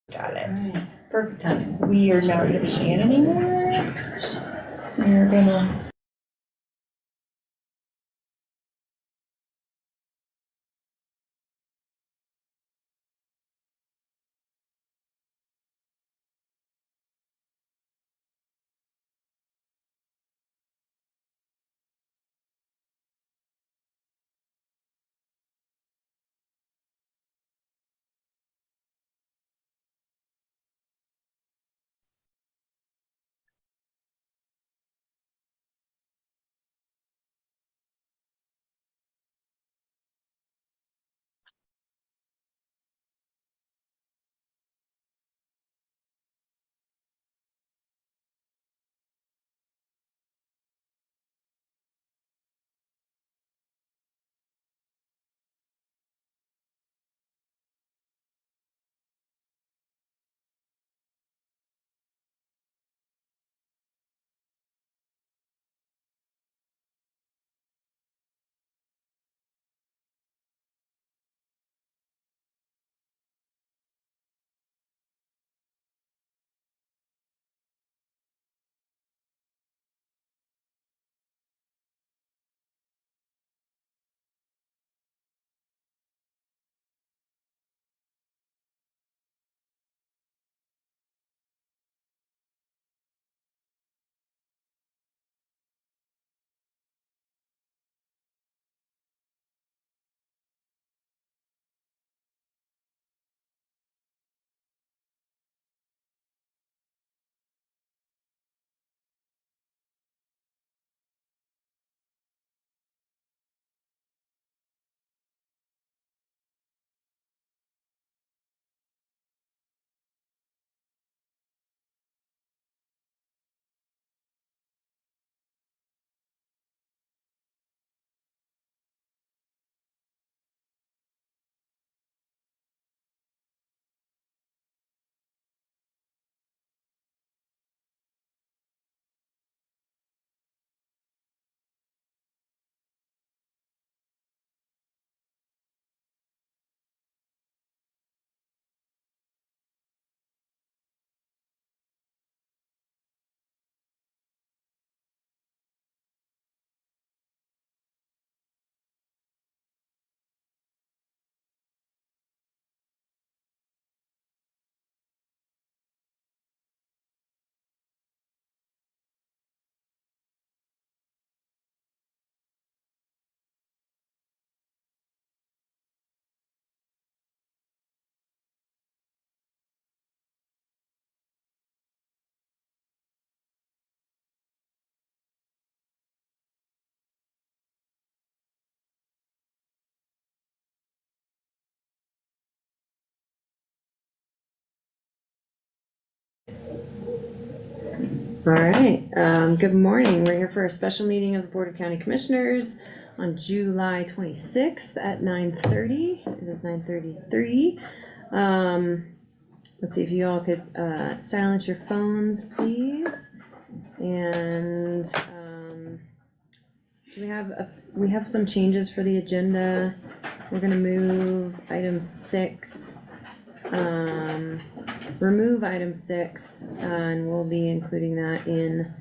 Got it. Alright, perfect timing. We are not gonna be in anymore. We're gonna. All right, good morning. We're here for a special meeting of the Board of County Commissioners on July 26th at 9:30. It is 9:33. Let's see if you all could silence your phones, please. And we have some changes for the agenda. We're gonna move item 6. Remove item 6, and we'll be including that in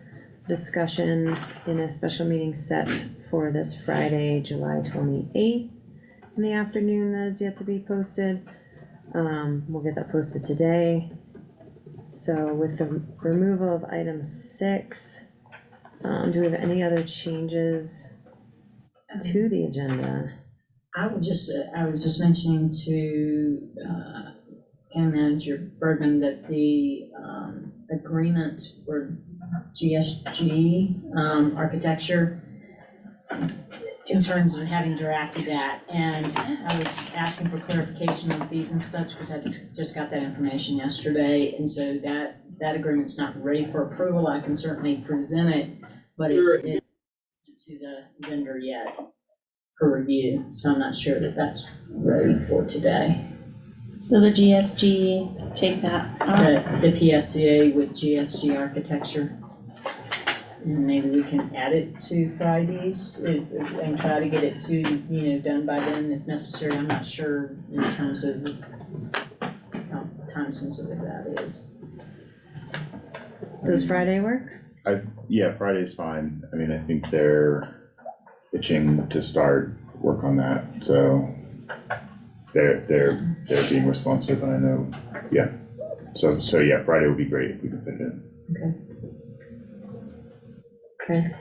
discussion in a special meeting set for this Friday, July 28th in the afternoon. That is yet to be posted. We'll get that posted today. So with the removal of item 6, do we have any other changes to the agenda? I was just mentioning to County Manager Bergman that the agreement for GSG architecture, in terms of having drafted that, and I was asking for clarification on fees and stuff, because I just got that information yesterday, and so that agreement's not ready for approval. I can certainly present it, but it's to the vendor yet for review, so I'm not sure that that's ready for today. So the GSG, take that out. The PSCA with GSG architecture. And maybe we can add it to Fridays and try to get it done by then if necessary. I'm not sure in terms of time sensitive that is. Does Friday work? Yeah, Friday's fine. I mean, I think they're itching to start work on that, so they're being responsive, and I know, yeah. So yeah, Friday would be great if we could fit it in. Okay.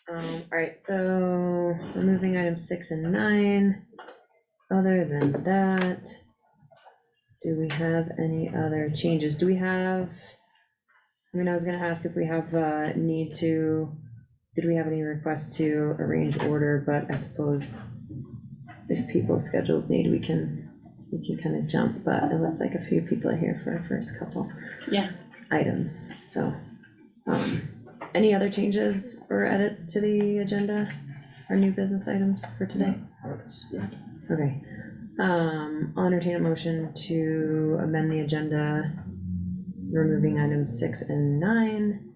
Alright, so removing items 6 and 9. Other than that, do we have any other changes? Do we have, I mean, I was gonna ask if we have, did we have any requests to arrange order, but I suppose if people's schedules need, we can kind of jump, but it looks like a few people are here for our first couple. Yeah. Items, so, any other changes or edits to the agenda, or new business items for today? That's good. Okay, I'll entertain a motion to amend the agenda, removing items 6 and 9,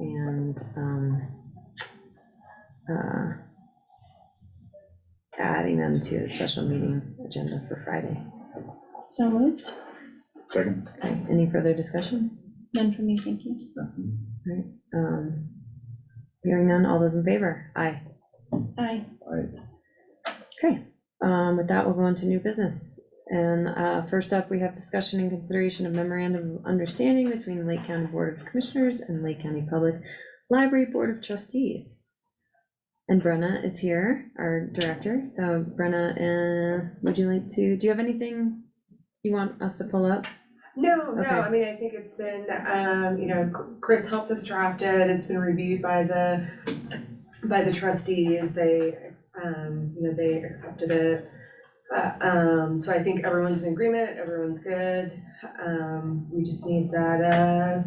and, adding them to the special meeting agenda for Friday. So moved. Second? Okay, any further discussion? None for me, thank you. Alright, hearing none, all those in favor? Aye. Aye. Okay, with that, we'll go into new business. And first up, we have discussion and consideration of memorandum of understanding between the Lake County Board of Commissioners and Lake County Public Library Board of Trustees. And Brenna is here, our director. So Brenna, would you like to, do you have anything you want us to pull up? No, Okay. I mean, I think it's been, Chris helped us draft it, it's been reviewed by the trustees, they, they accepted it. So I think everyone's in agreement, everyone's good, we just need that,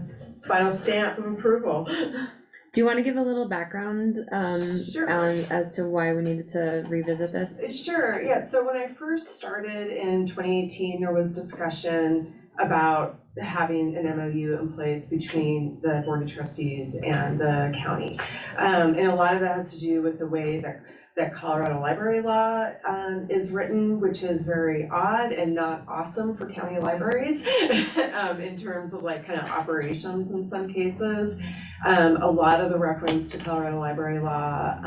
final stamp of approval. Do you want to give a little background Sure. as to why we needed to revisit this? Sure, yeah, so when I first started in 2018, there was discussion about having an MOU in place between the Board of Trustees and the county. And a lot of that has to do with the way that Colorado library law is written, which is very odd and not awesome for county libraries in terms of like kind of operations in some cases. A lot of the reference to Colorado library law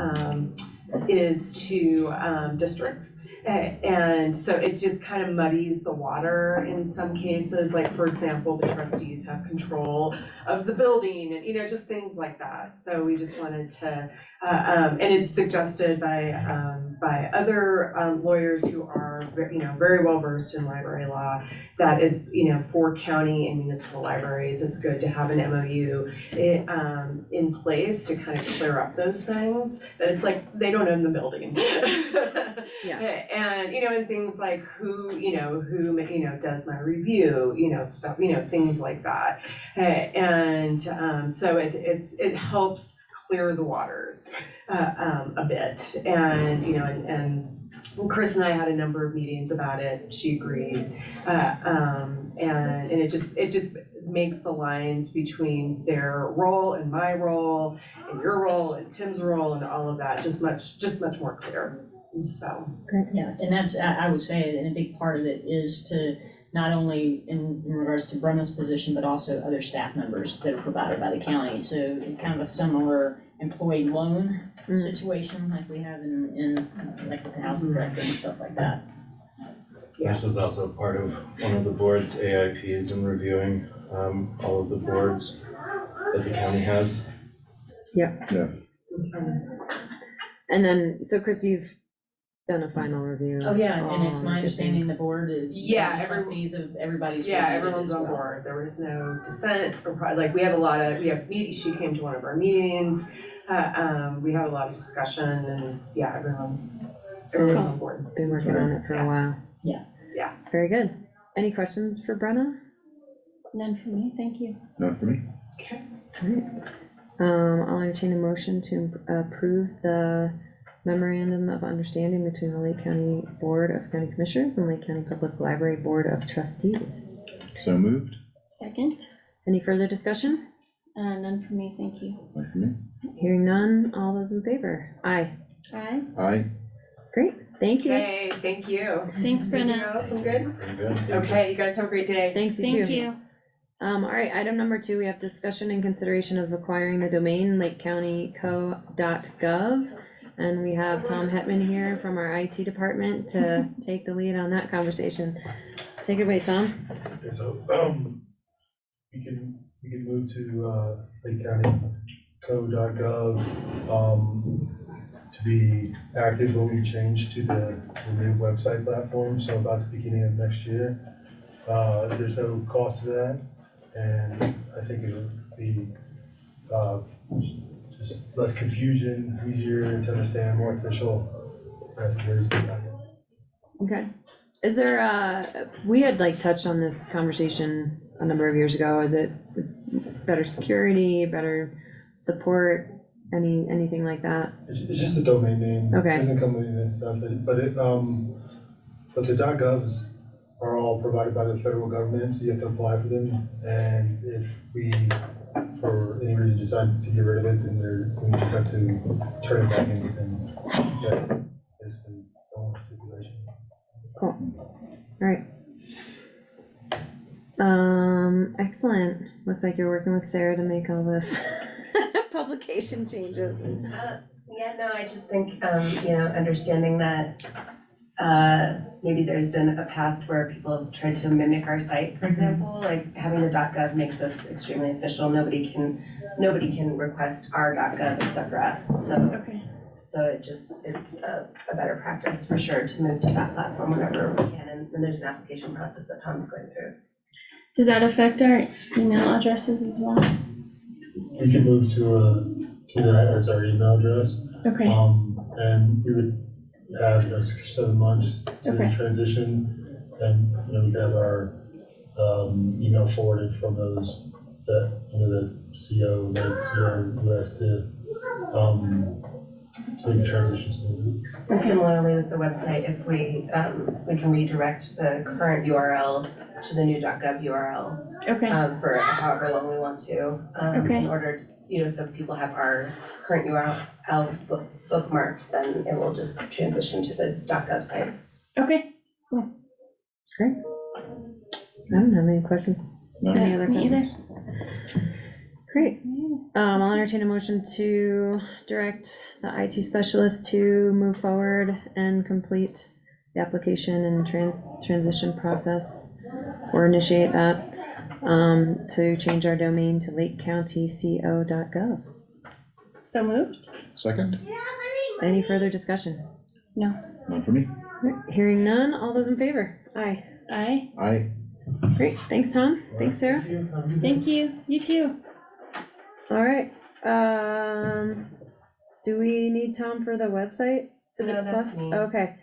is to districts. And so it just kind of muddies the water in some cases, like for example, the trustees have control of the building and, just things like that. So we just wanted to, and it's suggested by other lawyers who are, very well versed in library law, that it's, for county and municipal libraries, it's good to have an MOU in place to kind of clear up those things, that it's like, they don't own the building. Yeah. And, and things like who does my review, stuff, things like that. And so it helps clear the waters a bit. And, and Chris and I had a number of meetings about it, she agreed. And it just makes the lines between their role and my role and your role and Tim's role and all of that just much more clear. So. Yeah, and that's, I would say, and a big part of it is to not only in regards to Brenna's position, but also other staff members that are provided by the county. So kind of a similar employee loan situation like we have in like with the housing director and stuff like that. This was also part of one of the board's AIPs in reviewing all of the boards that the county has. Yep. Yeah. And then, so Chris, you've done a final review. Oh, yeah, and it's all my the understanding the things. board, Yeah, trustees of everybody's. Yeah, reviewed it everyone's as on well. board. There was no dissent or like we have meetings, she came to one of our meetings. We had a lot of discussion and yeah, everyone's on board. Been working on it for a while. Yeah. Yeah. Very good. Any questions for Brenna? None for me, thank you. Not for me. Okay. Alright. I'll entertain a motion to approve the memorandum of understanding between the Lake County Board of County Commissioners and Lake County Public Library Board of Trustees. So moved. Second, Any further discussion? none for me, thank you. Not for me. Hearing none, all those in favor? Aye. Aye. Aye. Great. Thank you. Okay, thank you. Thanks, Anything Brenna. else? I'm good? Very good. Thank you. Okay, you guys have a great day. Thanks, you too. Thank you. All right, item number 2, we have discussion and consideration of acquiring the domain lakecountyco.gov. And we have Tom Hetman here from our IT department to take the lead on that conversation. Take it away, Tom. Okay, so, we can move to, lakecountyco.gov, to be active when we change to the new website platform, so about the beginning of next year. There's no cost to that, and I think it'll be, just less confusion, easier to understand, more official. That's the reason behind it. Okay. Is there, we had like touched on this conversation a number of years ago. Is it better security, better support, anything like that? It's just a domain name. Okay. It doesn't come with any stuff, but the .govs are all provided by the federal government, so you have to apply for them. And if we, for any reason, decide to get rid of it, then we just have to turn it back into them. That's basically the only stipulation. Cool. All right. Excellent. Looks like you're working with Sarah to make all this publication changes. Yeah, no, I just think, understanding that, maybe there's been a past where people have tried to mimic our site, for example, like having the .gov makes us extremely official. Nobody can request our .gov except for us, so Okay. it's a better practice for sure to move to that platform whenever we can, and there's an application process that Tom's going through. Does that affect our email addresses as well? We can move to that as our email address. Okay, And we would have, 6 or 7 months to Okay. transition, and, we could have our, email forwarded from those, the CO, US to make the transition smooth. And similarly with the website, if we can redirect the current URL to the new .gov URL okay, for however long we want to. Okay. In order, so if people have our current URL bookmarked, then it will just transition to the .gov site. okay. Great. I don't have any questions. Any other Me either. questions? Great. I'll entertain a motion to direct the IT specialist to move forward and complete the application and transition process, or initiate that, to change our domain to lakecountyco.gov. So moved? Second? Any further discussion? No. None for me. Hearing none, all those in favor? Aye. Aye. Aye. Great, thanks, Tom. Thanks, Sarah. Thank you. You too. All right, do we need Tom for the website? Civic No, that's Plus? me. Okay,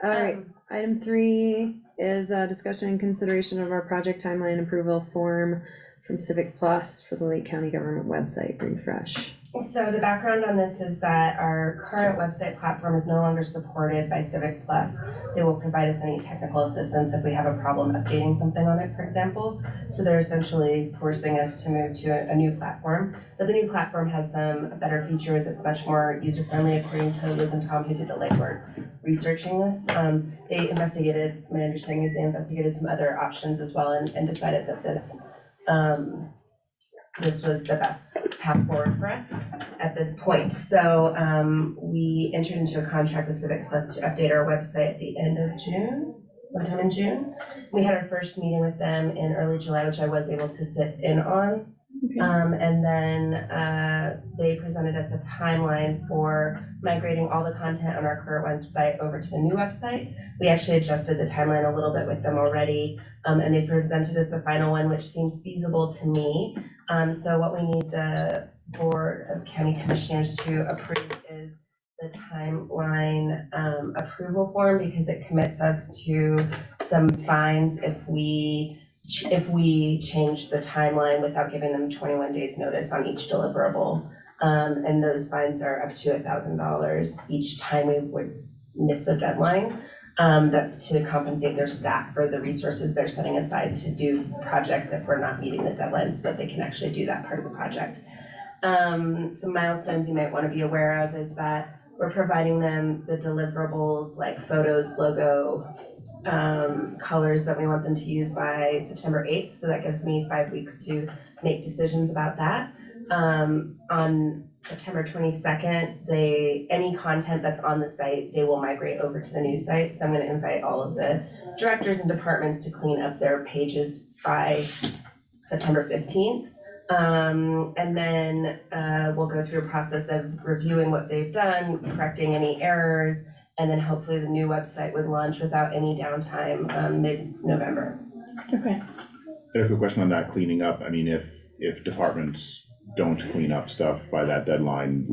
all right, item 3 is discussion and consideration of our project timeline approval form from Civic Plus for the Lake County Government website refresh. So the background on this is that our current website platform is no longer supported by Civic Plus. They will provide us any technical assistance if we have a problem updating something on it, for example. So they're essentially forcing us to move to a new platform. But the new platform has some better features. It's much more user-friendly, according to Liz and Tom, who did the legwork researching this. They investigated, my understanding is they investigated some other options as well and decided that this was the best path forward for us at this point. So we entered into a contract with Civic Plus to update our website at the end of June, sometime in June. We had our first meeting with them in early July, which I was able to sit in on. Okay. And then they presented us a timeline for migrating all the content on our current website over to the new website. We actually adjusted the timeline a little bit with them already, and they presented us a final one, which seems feasible to me. So what we need the Board of County Commissioners to approve is the timeline approval form, because it commits us to some fines if we change the timeline without giving them 21 days notice on each deliverable. And those fines are up to $1,000 each time we would miss a deadline. That's to compensate their staff for the resources they're setting aside to do projects if we're not meeting the deadline, so that they can actually do that part of the project. Some milestones you might want to be aware of is that we're providing them the deliverables like photos, logo, colors that we want them to use by September 8th. So that gives me 5 weeks to make decisions about that. On September 22nd, any content that's on the site, they will migrate over to the new site. So I'm gonna invite all of the directors and departments to clean up their pages by September 15th. And then we'll go through a process of reviewing what they've done, correcting any errors, and then hopefully the new website would launch without any downtime mid-November. Okay, I have a quick question on that cleaning up. I mean, if departments don't clean up stuff by that deadline,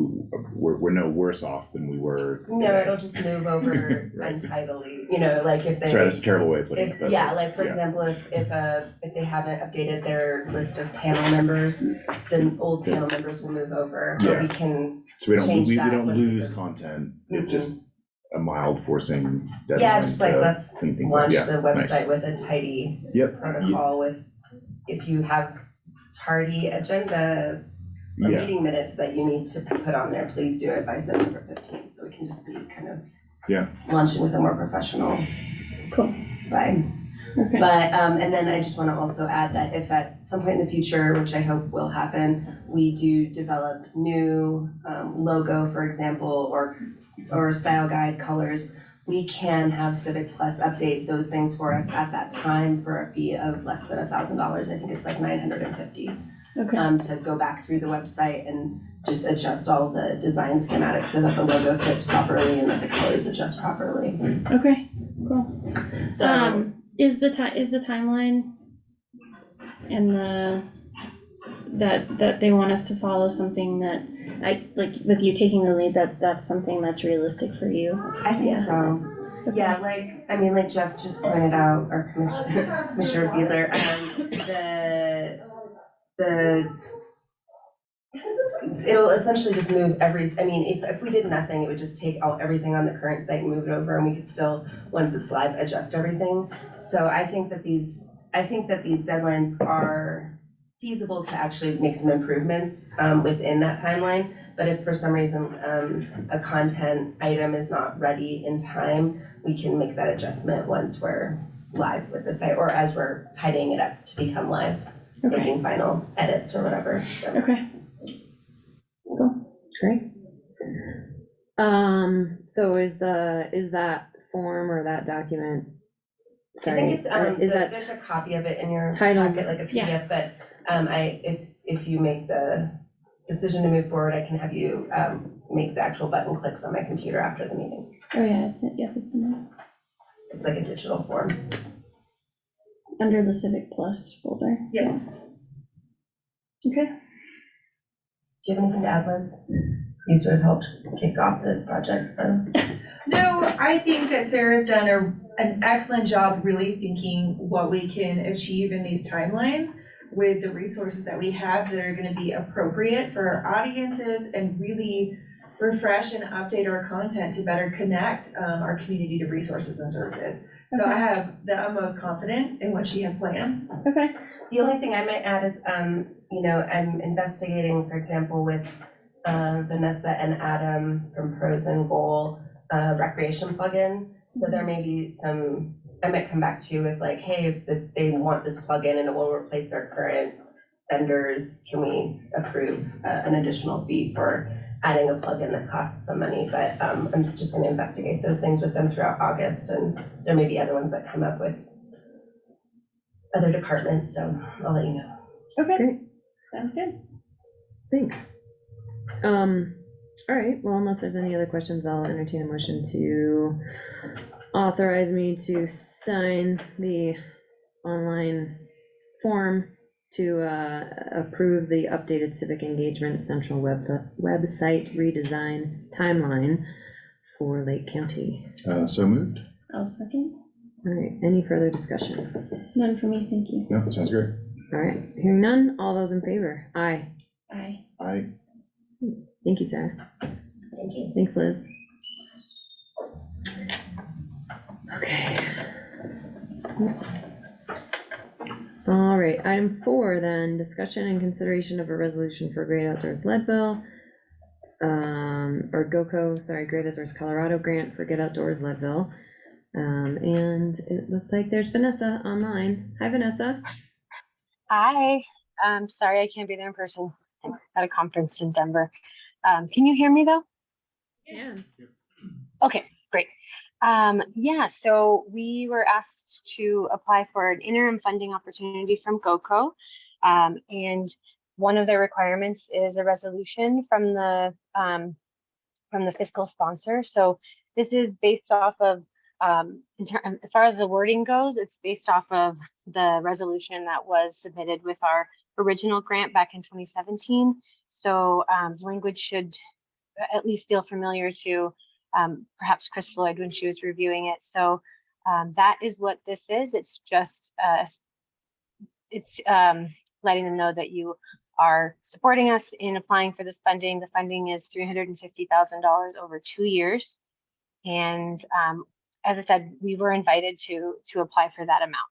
we're no worse off than we were No, today. it'll just move over Right. untidily, you know, like if they. Sorry, that's a terrible way of putting it. If, but yeah, like for yeah. example, if they haven't updated their list of panel members, then old panel members will move over, but we can, So we don't, change we that don't once it lose goes- content, it's just a mild forcing yeah, deadline just like to let's clean things up. launch Yeah, the nice. website with a tidy Yep. protocol with, if you have tardy agenda or Yeah, meeting minutes that you need to put on there, please do it by September 15th, so we can just be kind of Yeah. launching with a more professional Cool. vibe. okay. But, and then I just wanna also add that if at some point in the future, which I hope will happen, we do develop new logo, for example, or style guide colors, we can have Civic Plus update those things for us at that time for a fee of less than $1,000. I think it's like $950. Okay, To go back through the website and just adjust all the design schematics so that the logo fits properly and that the colors adjust properly. okay, cool. So, Is the timeline and that they want us to follow something that like with you taking the lead, that's something that's realistic for you? I think yeah. so. Okay. Yeah, like Jeff just pointed out, or Commissioner Fiedler, it'll essentially just move if we did nothing, it would just take everything on the current site and move it over, and we could still, once it's live, adjust everything. So I think that these deadlines are feasible to actually make some improvements within that timeline. But if for some reason a content item is not ready in time, we can make that adjustment once we're live with the site, or as we're tidying it up to become live, Okay, making final edits or whatever, so. okay. Great. So is that form or that document? I think it's, is that there's a copy of it in your titled- packet, like a Yeah. PDF, but if you make the decision to move forward, I can have you make the actual button clicks on my computer after the meeting. Oh, yeah, it's in there. It's like a digital form. Under the Civic Plus folder. Yeah. Okay, Do you have anything to add, Liz? You sort of helped kick off this project, so. No, I think that Sarah's done an excellent job really thinking what we can achieve in these timelines with the resources that we have that are gonna be appropriate for our audiences and really refresh and update our content to better connect our community to resources and services. So I have the utmost confidence in what she has planned. okay, The only thing I might add is, I'm investigating, for example, with Vanessa and Adam from Pros and Goal, recreation plugin. So there may be some, I might come back to you with like, hey, they want this plugin and it will replace their current vendors. Can we approve an additional fee for adding a plugin that costs some money? But I'm just gonna investigate those things with them throughout August, and there may be other ones that come up with other departments, so I'll let you know. okay. Great. Sounds good. Thanks. All right, well, unless there's any other questions, I'll entertain a motion to authorize me to sign the online form to approve the updated civic engagement central website redesign timeline for Lake County. So moved? I'll second. All right, any further discussion? None for me, thank you. No, that sounds great. All right, hearing none, all those in favor? Aye. Aye. I, Thank you, Sarah. Thank you. Thanks, Liz. Okay. All right, item 4 then, discussion and consideration of a resolution for Great Outdoors Leadville. or GOCO, sorry, Great Outdoors Colorado grant for Get Outdoors Leadville. And it looks like there's Vanessa online. Hi, Vanessa. Hi, sorry I can't be there in person. I'm at a conference in Denver. Can you hear me though? Yeah. Okay, great. Yeah, so we were asked to apply for an interim funding opportunity from GOCO. And one of their requirements is a resolution from the fiscal sponsor. So this is based off of, as far as the wording goes, it's based off of the resolution that was submitted with our original grant back in 2017. So the language should at least feel familiar to perhaps Chris Floyd when she was reviewing it. So that is what this is. It's just letting them know that you are supporting us in applying for this funding. The funding is $350,000 over 2 years. And as I said, we were invited to apply for that amount.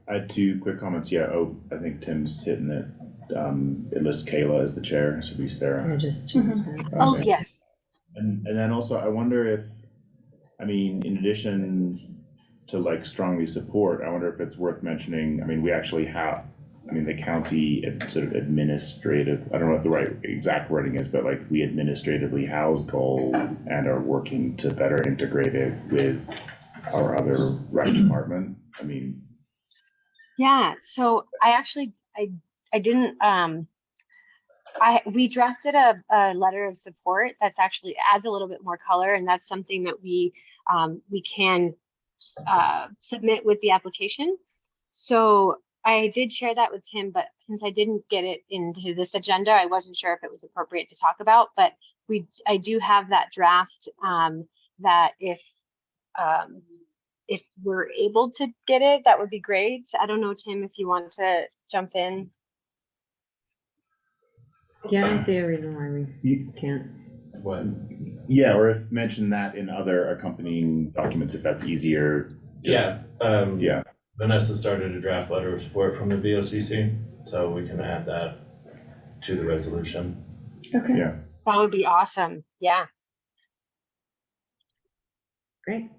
I had two quick comments. Yeah, I think Tim's hitting it. It lists Kayla as the chair, so be Sarah. I just changed that. Oh, Okay. yes. And then also, I wonder if, I mean, in addition to like strongly support, I wonder if it's worth mentioning, I mean, we actually have, I mean, the county sort of administrative, I don't know what the right exact wording is, but like we administratively house Goal and are working to better integrate it with our other rec department. I mean. Yeah, so I didn't, we drafted a letter of support that's actually adds a little bit more color, and that's something that we can submit with the application. So I did share that with Tim, but since I didn't get it into this agenda, I wasn't sure if it was appropriate to talk about, but I do have that draft that if we're able to get it, that would be great. I don't know, Tim, if you want to jump in. Yeah, I don't see a reason why we can't. What? Yeah, or if mention that in other accompanying documents, if that's easier. Yeah, Yeah, Vanessa started a draft letter of support from the VOCC, so we can add that to the resolution. Okay. yeah. That would be awesome. Yeah. Great.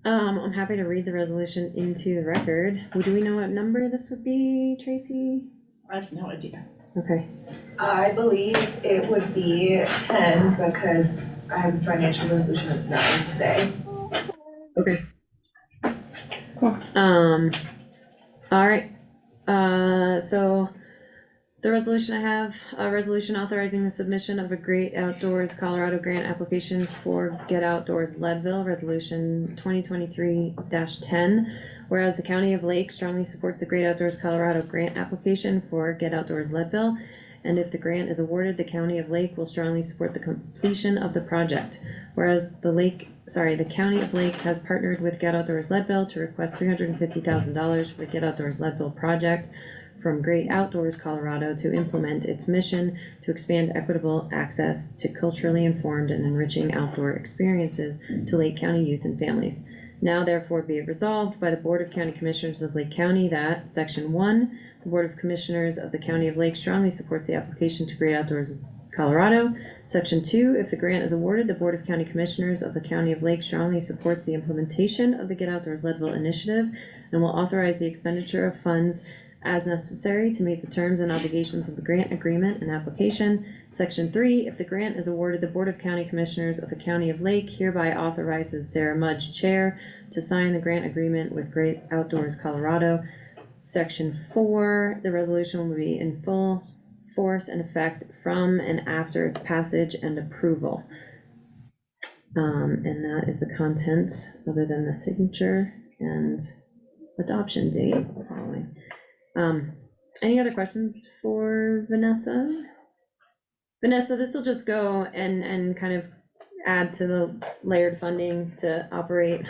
I'm happy to read the resolution into the record. Do we know what number this would be, Tracy? I have no idea. Okay. I believe it would be 10 because I have a financial resolution that's 9 today. Okay. Cool. All right. So the resolution I have, a resolution authorizing the submission of a Great Outdoors Colorado grant application for Get Outdoors Leadville, resolution 2023-10. Whereas the County of Lake strongly supports the Great Outdoors Colorado grant application for Get Outdoors Leadville. And if the grant is awarded, the County of Lake will strongly support the completion of the project. Whereas the County of Lake has partnered with Get Outdoors Leadville to request $350,000 for the Get Outdoors Leadville project from Great Outdoors Colorado to implement its mission to expand equitable access to culturally informed and enriching outdoor experiences to Lake County youth and families. Now therefore be it resolved by the Board of County Commissioners of Lake County that, Section 1, the Board of Commissioners of the County of Lake strongly supports the application to Great Outdoors Colorado. Section 2, if the grant is awarded, the Board of County Commissioners of the County of Lake strongly supports the implementation of the Get Outdoors Leadville initiative and will authorize the expenditure of funds as necessary to meet the terms and obligations of the grant agreement and application. Section 3, if the grant is awarded, the Board of County Commissioners of the County of Lake hereby authorizes Sarah Mudge, Chair, to sign the grant agreement with Great Outdoors Colorado. Section 4, the resolution will be in full force and effect from and after its passage and approval. And that is the content, other than the signature and adoption date following. Any other questions for Vanessa? Vanessa, this will just go and kind of add to the layered funding to operate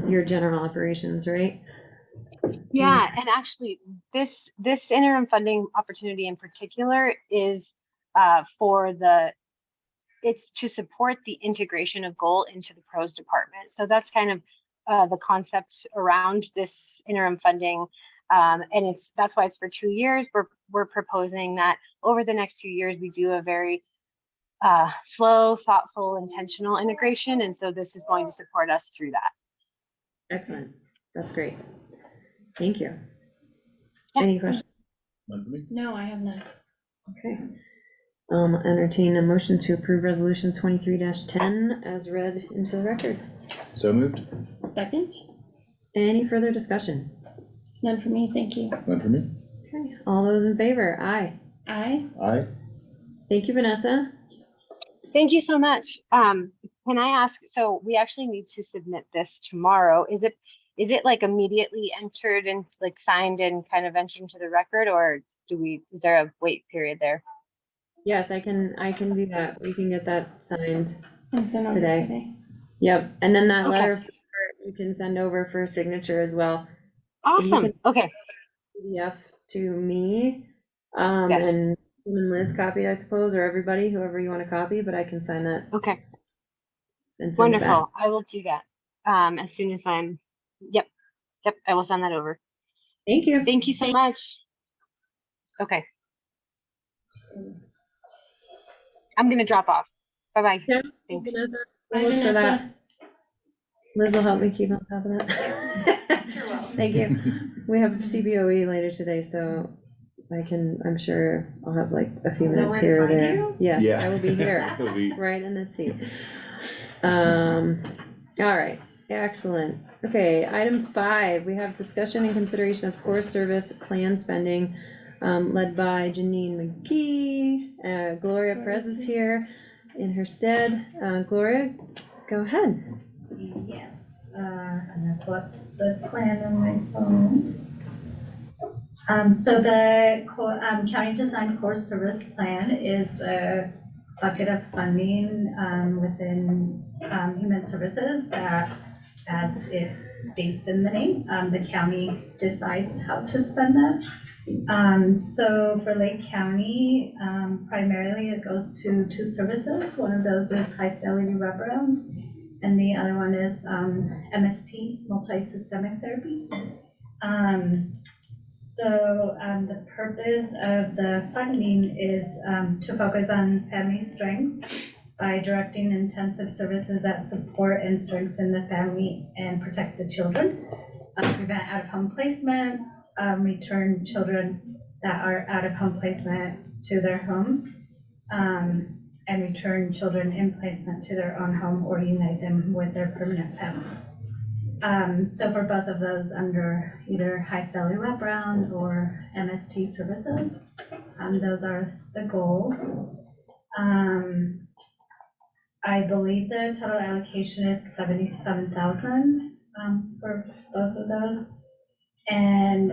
your general operations, right? Yeah, and actually, this interim funding opportunity in particular is it's to support the integration of Goal into the pros department. So that's kind of the concept around this interim funding. And that's why it's for 2 years. We're proposing that over the next 2 years, we do a very slow, thoughtful, intentional integration. And so this is going to support us through that. Excellent. That's great. Thank you. Yeah. Any questions? None for me? No, I have none. Okay. Entertain a motion to approve resolution 23-10 as read into the record. So moved? Second? Any further discussion? None for me, thank you. None for me? Okay, all those in favor? Aye. Aye. Aye. Thank you, Vanessa. Thank you so much. Can I ask, so we actually need to submit this tomorrow. Is it like immediately entered and like signed and kind of entered into the record, or is there a wait period there? Yes, I can do that. We can get that signed. And send over Today. Yep, and then that Okay. letter of support you can send over for signature as well. Awesome. can- Okay. PDF to me, Yes. and Liz copied, I suppose, or everybody, whoever you want to copy, but I can sign that Okay. and send it back. Wonderful. I will do that. As soon as yep. I will send that over. Thank you. Thank you so much. Okay. I'm gonna drop off. Bye-bye. Yeah, Thanks. Vanessa. Bye, We'll look for that. Vanessa. Liz will help me keep on top of that. You're welcome. Thank you. We have CBOE later today, so I'm sure I'll have like a few minutes Nowhere to here or find there. you? Yes, Yeah. I will be here, It'll be, right in this seat. All right, excellent. Okay, item 5, we have discussion and consideration of core service plan spending, led by Janine McGee. Gloria Perez is here in her stead. Gloria, go ahead. Yes, I'm gonna pull up the plan on my phone. So the county design core service plan is a bucket of funding within human services that, as it states in the name, the county decides how to spend that. So for Lake County, primarily it goes to 2 services. One of those is high fidelity wraparound, and the other one is MST, multi-systemic therapy. So the purpose of the funding is to focus on family strengths by directing intensive services that support and strengthen the family and protect the children, prevent out-of-home placement, return children that are out-of-home placement to their homes, and return children in placement to their own home or unite them with their permanent families. So for both of those under either high fidelity wraparound or MST services, those are the goals. I believe the total allocation is 77,000 for both of those. And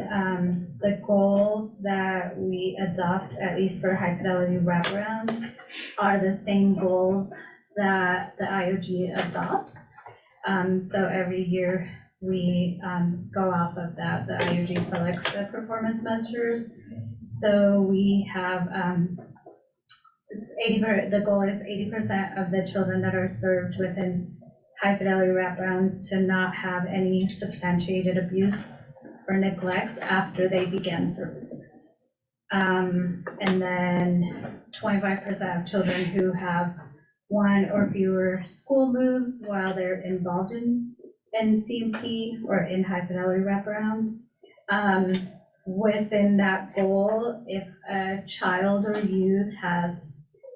the goals that we adopt, at least for high fidelity wraparound, are the same goals that the IOG adopts. So every year we go off of that. The IOG selects the performance measures. So we have, the goal is 80% of the children that are served within high fidelity wraparound to not have any substantiated abuse or neglect after they begin services. And then 25% of children who have 1 or fewer school moves while they're involved in CMP or in high fidelity wraparound. Within that goal, if a child or youth has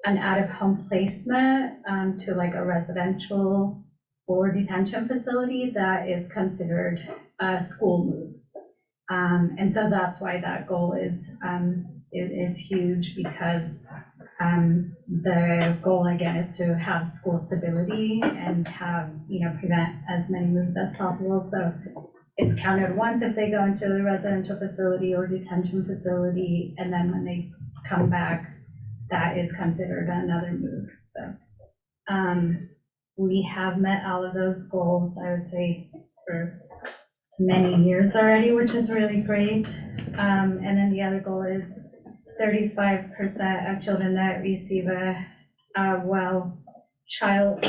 an out-of-home placement to like a residential or detention facility, that is considered a school move. And so that's why that goal is huge, because the goal again is to have school stability and have, prevent as many moves as possible. So it's counted once if they go into the residential facility or detention facility, and then when they come back, that is considered another move. So we have met all of those goals, I would say, for many years already, which is really great. And then the other goal is 35% of children that receive a well child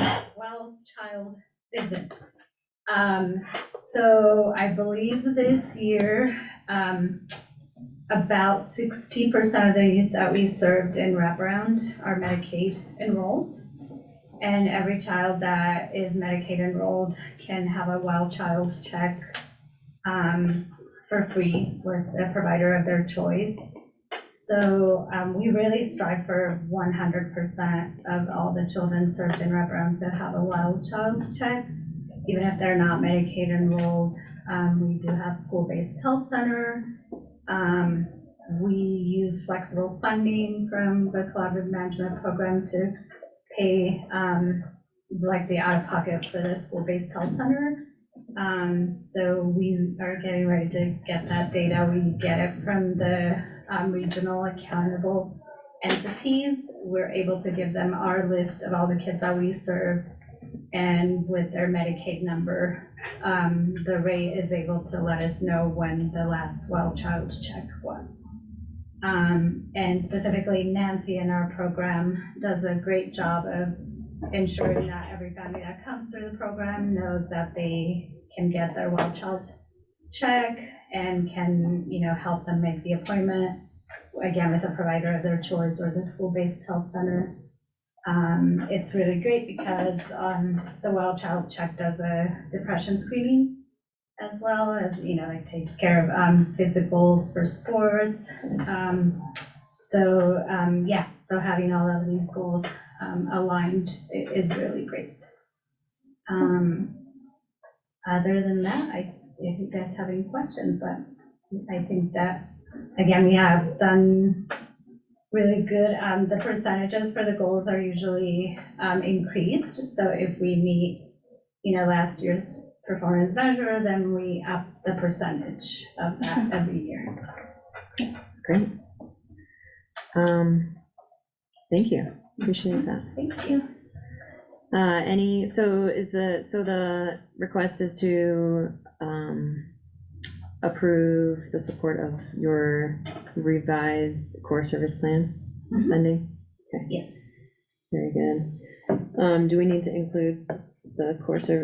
visit So I believe this year, about 60% of the youth that we served in wraparound are Medicaid enrolled. And every child that is Medicaid enrolled can have a Well Child check for free with a provider of their choice. So we really strive for 100% of all the children served in wraparound to have a Well Child check, even if they're not Medicaid enrolled. We do have school-based health center. We use flexible funding from the collaborative management program to pay like the out-of-pocket for the school-based health center. So we are getting ready to get that data. We get it from the regional accountable entities. We're able to give them our list of all the kids that we serve, and with their Medicaid number, the rate is able to let us know when the last Well Child check was. And specifically, Nancy in our program does a great job of ensuring that every family that comes through the program knows that they can get their Well Child check and can, help them make the appointment, again, with a provider of their choice or the school-based health center. It's really great because the Well Child check does a depression screening as well as, like takes care of physicals for sports. So having all of these goals aligned is really great. Other than that, if you guys have any questions, but I think that, again, we have done really good. The percentages for the goals are usually increased. So if we meet, last year's performance measure, then we up the percentage of that every year. Great. Thank you. Appreciate that. Thank you. The request is to approve the support of your revised core service plan spending? Okay, Yes. very good. Do we need to include the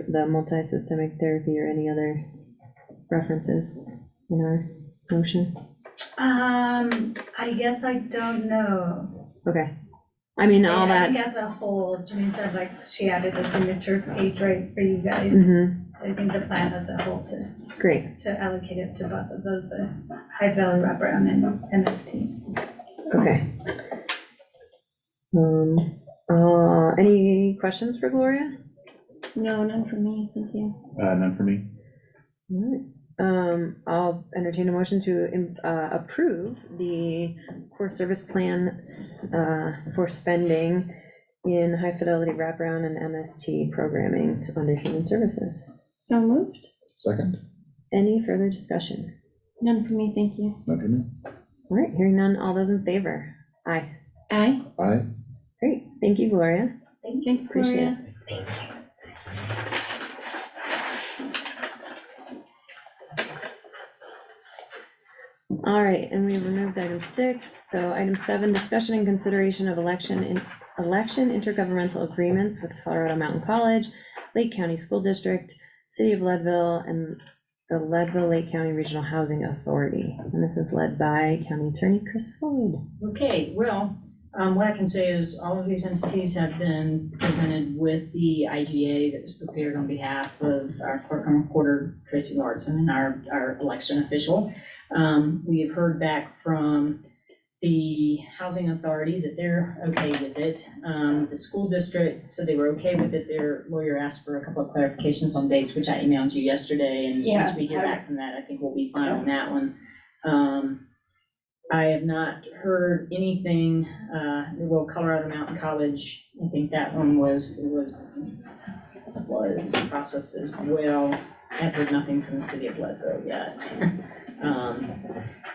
the multi-systemic therapy or any other references in our motion? I guess I don't know. Okay, I mean, all I that. think as a whole, Janine said, like, she added the signature page right for you guys. So I think the plan as a whole Great, to allocate it to both of those, High Valley wraparound and MST. okay. Any questions for Gloria? No, none for me, thank you. None for me. All right. I'll entertain a motion to approve the core service plan for spending in high fidelity wraparound and MST programming under human services. So moved? Second. Any further discussion? None for me, thank you. None for me. All right, hearing none, all those in favor? Aye. Aye. Aye. Great, thank you, Gloria. Thanks, Appreciate Gloria. All right, and we removed item 6, so item 7, discussion and consideration of election intergovernmental agreements with Colorado Mountain College, Lake County School District, City of Leadville, and the Leadville Lake County Regional Housing Authority. And this is led by County Attorney Chris Floyd. Okay, well, what I can say is all of these entities have been presented with the IGA that was prepared on behalf of our clerk and recorder, Tracy Larson, our election official. We have heard back from the housing authority that they're okay with it. The school district said they were okay with it. Their lawyer asked for a couple of clarifications on dates, which I emailed you yesterday, and once we hear back from that, I think we'll be fine on that one. I have not heard anything, well, Colorado Mountain College, I think that one was processed as well. I've heard nothing from the city of Leadville yet.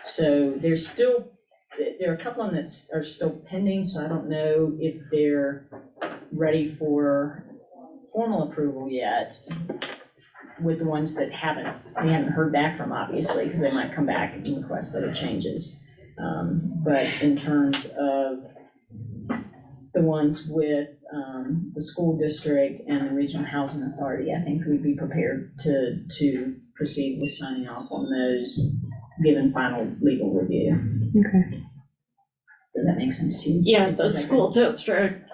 So there are a couple of them that are still pending, so I don't know if they're ready for formal approval yet with the ones that we haven't heard back from, obviously, because they might come back and request other changes. But in terms of the ones with, the school district and the regional housing authority, I think we'd be prepared to proceed with signing off on those, given final legal review. Okay. Does that make sense to you? Yeah, Is the that school good? district,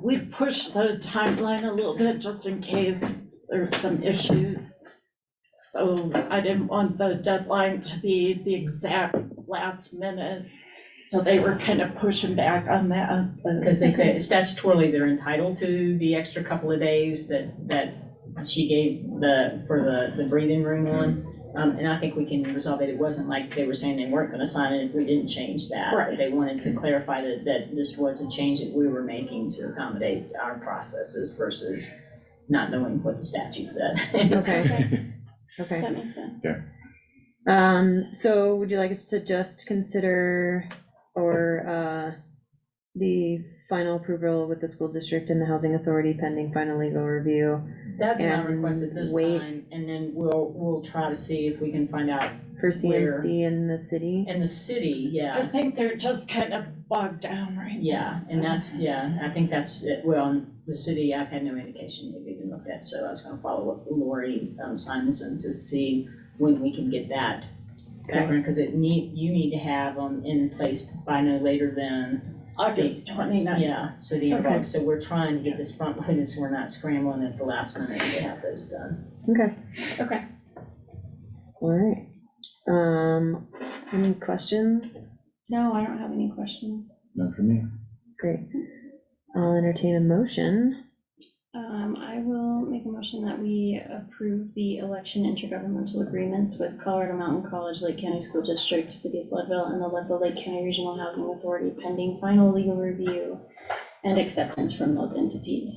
we pushed the timeline a little bit just in case there's some issues. So I didn't want the deadline to be the exact last minute, so they were kind of pushing back on that. Because they say statutorily they're entitled to the extra couple of days that she gave for the breathing room one. And I think we can resolve it. It wasn't like they were saying they weren't gonna sign it if we didn't change that. Right. They wanted to clarify that this was a change that we were making to accommodate our processes versus not knowing what the statute said. Okay. Okay. That makes sense. So would you like us to just consider the final approval with the school district and the housing authority pending final legal review? That'd be my And request at this wait. time, and then we'll try to see if we can find out For CMC in the city? in the city, yeah. I think they're just kind of bogged down right now. Yeah, and that's, yeah, I think that's, well, in the city, I've had no indication they've even looked at, so I was gonna follow up with Lori Simonson to see when we can get that background, because you need to have them in place by no later than, August 29th. yeah, city of Okay. August, so we're trying to get this front loaded, so we're not scrambling at the last minute to have those done. Okay, Okay. all right. Any questions? No, I don't have any questions. None for me. Great. I'll entertain a motion. I will make a motion that we approve the election intergovernmental agreements with Colorado Mountain College, Lake County School District, City of Leadville, and the Leadville Lake County Regional Housing Authority pending final legal review and acceptance from those entities.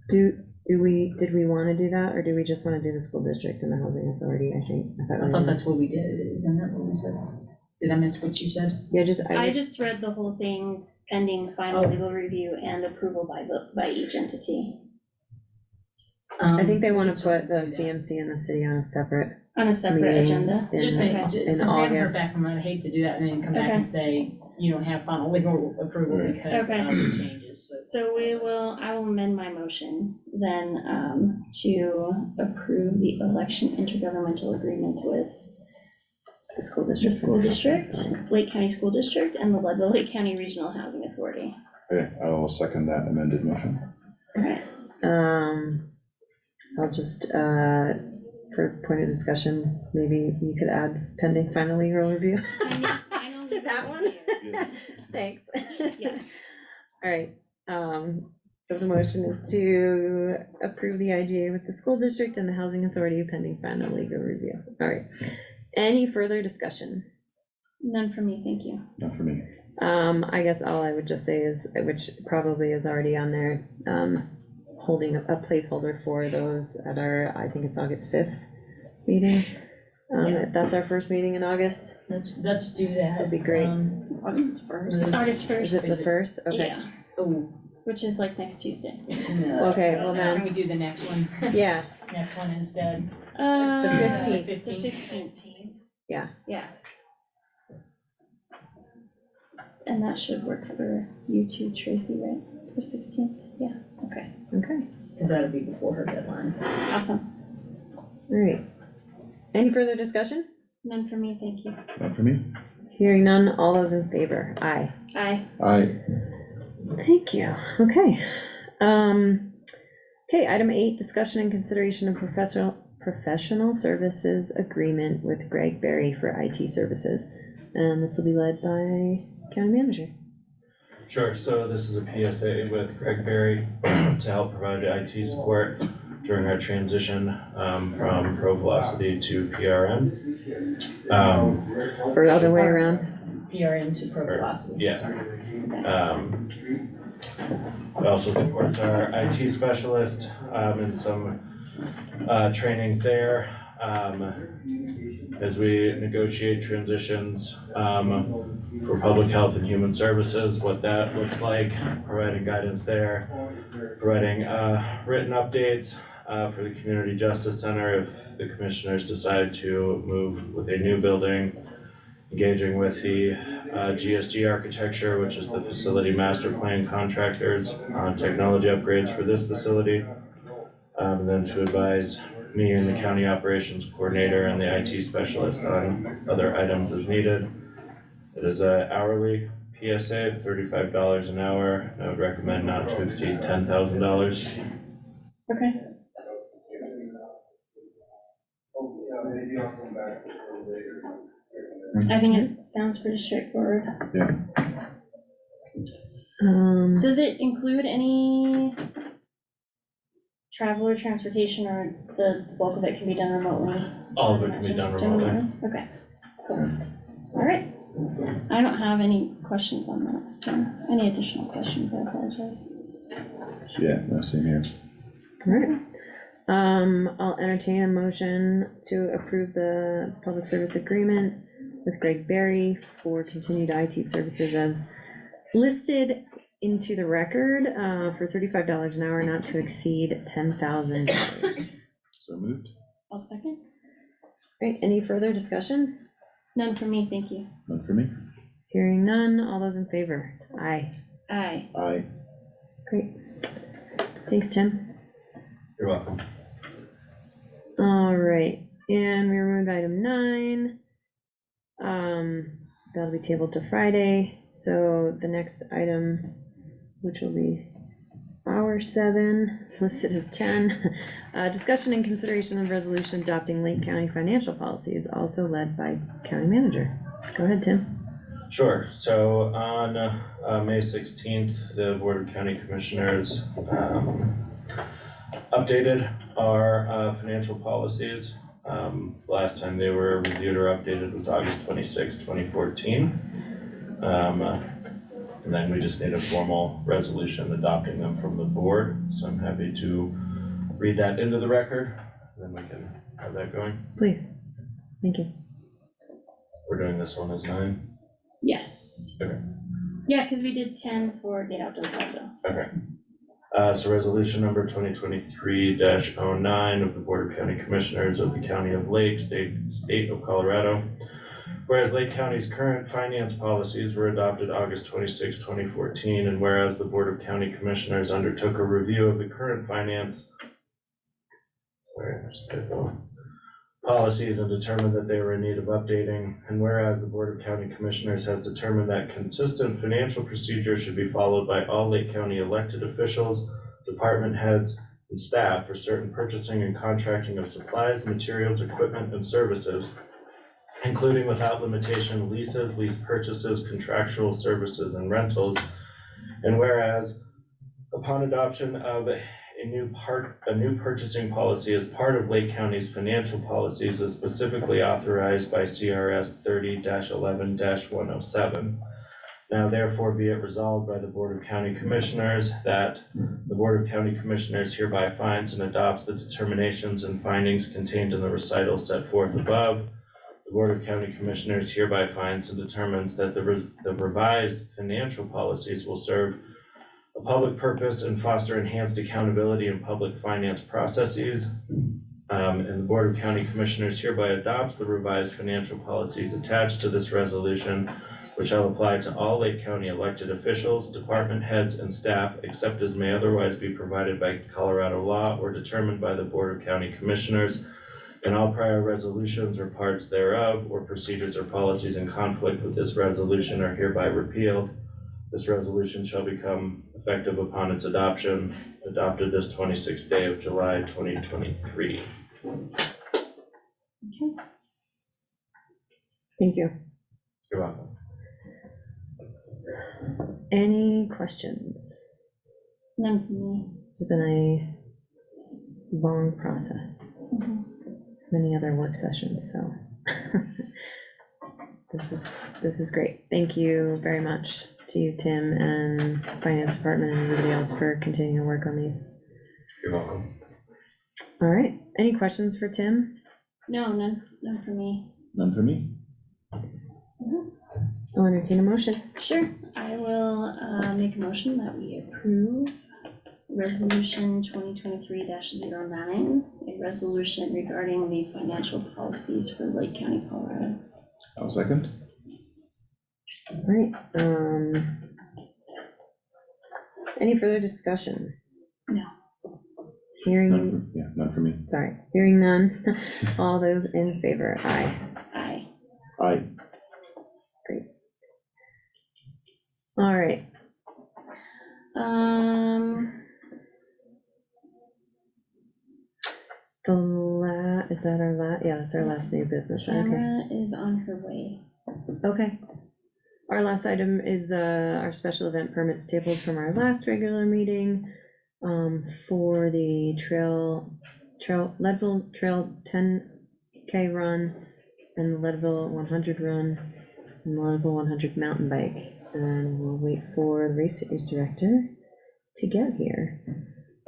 Did we want to do that, or do we just want to do the school district and the housing authority, I think? I thought that's what we did, isn't that what we said? Did I miss what you said? Yeah, I just read the whole thing pending final legal review and approval by each entity I think they want we to can put the do that. CMC and the city on a separate on a separate meeting agenda. Just in to, in since we haven't heard August. back from them, I'd hate to do that and then come back Okay. and say, you don't have final legal approval Right. because of Okay. the changes, so. So I will amend my motion then, to approve the election intergovernmental agreements with The school the district. school district, Lake County School District, and the Leadville Lake County Regional Housing Authority. Okay, I will second that amended motion. I'll just, for point of discussion, maybe you could add pending final legal review. To that one? Thanks. Yes. All right, so the motion is to approve the IGA with the school district and the housing authority pending final legal review. All right, any further discussion? None for me, thank you. Not for me. I guess all I would just say is, which probably is already on there, holding a placeholder for those at our, I think it's August 5th meeting. If that's our first meeting in August, Let's do that. that'd be great. August 1st. August Is it 1st, the first? Okay, yeah, Oh, which is like next Tuesday. no. okay, well Can then, we do the next one? yeah, Next one instead? the 15th. The 15th. Yeah. Yeah. And that should work for you too, Tracy, right? The 15th, yeah, okay, Okay, Because that'll be before her deadline. awesome. all right. Any further discussion? None for me, thank you. Not for me. Hearing none, all those in favor? Aye. Aye. Aye. Thank you, okay. Okay, item 8, discussion and consideration of professional services agreement with Greg Berry for IT services. And this will be led by county manager. Sure, so this is a PSA with Greg Berry to help provide IT support during our transition from Pro Velocity to PRM. Or the other way around? PRN to Pro Velocity. Yeah. It also supports our IT specialist in some trainings there as we negotiate transitions for public health and human services, what that looks like, providing guidance there, providing written updates for the Community Justice Center if the commissioners decide to move with a new building, engaging with the GSG Architecture, which is the facility master plan contractors on technology upgrades for this facility. And then to advise me and the county operations coordinator and the IT specialist on other items as needed. It is a hourly PSA of $35 an hour, and I would recommend not to exceed $10,000. Okay. I think it sounds pretty straightforward. Does it include any travel or transportation, or the bulk of it can be done remotely? All of it can be done remotely. Okay, cool. All right. I don't have any questions on that. Jen. Any additional questions? I apologize. Yeah, no, same here. Alright, I'll entertain a motion to approve the public service agreement with Greg Berry for continued IT services as listed into the record, for $35 an hour, not to exceed $10,000. So moved. I'll second. Great, any further discussion? None for me, thank you. None for me? Hearing none, all those in favor? Aye. Aye. Aye. Great. Thanks, Tim. You're welcome. All right, and we removed item 9. That'll be tabled to Friday, so the next item, which will be hour 7, listed as 10. Discussion and consideration of resolution adopting Lake County financial policies, also led by county manager. Go ahead, Tim. Sure, so on May 16th, the Board of County Commissioners updated our financial policies. Last time they were reviewed or updated was August 26, 2014. And then we just need a formal resolution adopting them from the board, so I'm happy to read that into the record, then we can have that going. Please. Thank you. We're doing this one as 9. Yes. Okay. Yeah, because we did 10 for Gate Outdoor Southville. Okay. So resolution number 2023-09 of the Board of County Commissioners of the County of Lake, State of Colorado. Whereas Lake County's current finance policies were adopted August 26, 2014, and whereas the Board of County Commissioners undertook a review of the current finance policies and determined that they were in need of updating, and whereas the Board of County Commissioners has determined that consistent financial procedures should be followed by all Lake County elected officials, department heads, and staff for certain purchasing and contracting of supplies, materials, equipment, and services, including without limitation leases, lease purchases, contractual services, and rentals. And whereas upon adoption of a new purchasing policy as part of Lake County's financial policies is specifically authorized by CRS 30-11-107. Now therefore be it resolved by the Board of County Commissioners that the Board of County Commissioners hereby finds and adopts the determinations and findings contained in the recital set forth above. The Board of County Commissioners hereby finds and determines that the revised financial policies will serve a public purpose and foster enhanced accountability in public finance processes. And the Board of County Commissioners hereby adopts the revised financial policies attached to this resolution, which shall apply to all Lake County elected officials, department heads, and staff, except as may otherwise be provided by Colorado law or determined by the Board of County Commissioners. And all prior resolutions or parts thereof, or procedures or policies in conflict with this resolution are hereby repealed. This resolution shall become effective upon its adoption, adopted this 26th day of July, 2023. Thank you. You're welcome. Any questions? None for me. It's been a long process. Many other work sessions, so this is great. Thank you very much to you, Tim, and Finance Department and everybody else for continuing to work on these. You're welcome. All right, any questions for Tim? No, none for me. None for me? I'll entertain a motion. Sure, I will make a motion that we approve Resolution 2023-09, a resolution regarding the financial policies for Lake County, Colorado. I'll second. Alright, any further discussion? No. Hearing, None for me. sorry, hearing none, all those in favor, aye. Aye. Aye. Alright, is that our yeah, that's our last new business, okay. Tamara is on her way. Okay. Our last item is, our special event permits tabled from our last regular meeting, for the Leadville Trail 10K run and the Leadville 100 run and the Leadville 100 mountain bike. And we'll wait for the race series director to get here.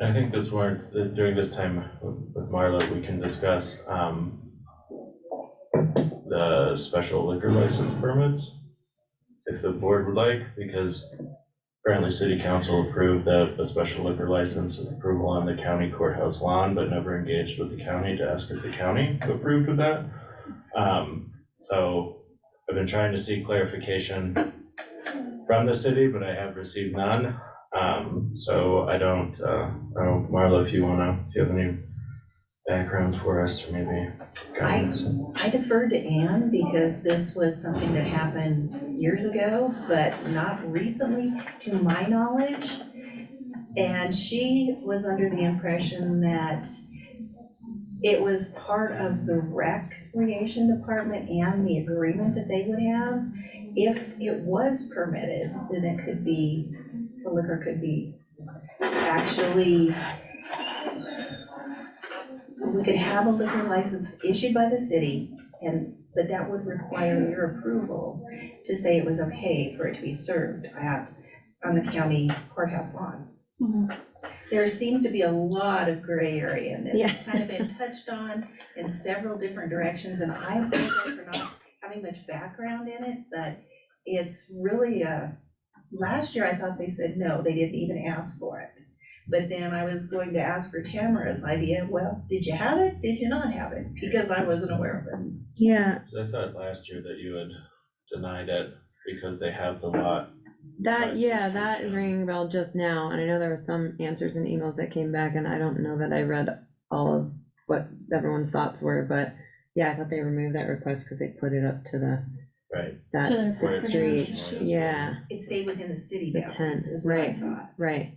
I think this warrants, during this time with Marla, we can discuss, the special liquor license permits, if the board would like, because apparently city council approved a special liquor license approval on the county courthouse lawn, but never engaged with the county to ask if the county approved of that. So I've been trying to seek clarification from the city, but I have received none. So I don't know, Marla, if you have any background for us, or maybe guidance. I deferred to Anne because this was something that happened years ago, but not recently to my knowledge. And she was under the impression that it was part of the recreation department and the agreement that they would have. If it was permitted, then it could be, the liquor could be actually, we could have a liquor license issued by the city, but that would require your approval to say it was okay for it to be served on the county courthouse lawn. Mhm. There seems to be a lot of gray area in this. Yeah. It's kind of been touched on in several different directions, and I apologize for not having much background in it, but it's really, last year I thought they said no, they didn't even ask for it. But then I was going to ask for Tamara's idea, well, did you have it? Did you not have it? Because I wasn't aware of it. Yeah, 'Cause I thought last year that you had denied it because they have the lot. yeah, that is ringing a bell just now, and I know there was some answers and emails that came back, and I don't know that I read all of what everyone's thoughts were, but yeah, I thought they removed that request because they put it up to Right. To that the Sixth Street. Street, yeah, It stayed within the city The boundaries, tent, is what I right, thought. right.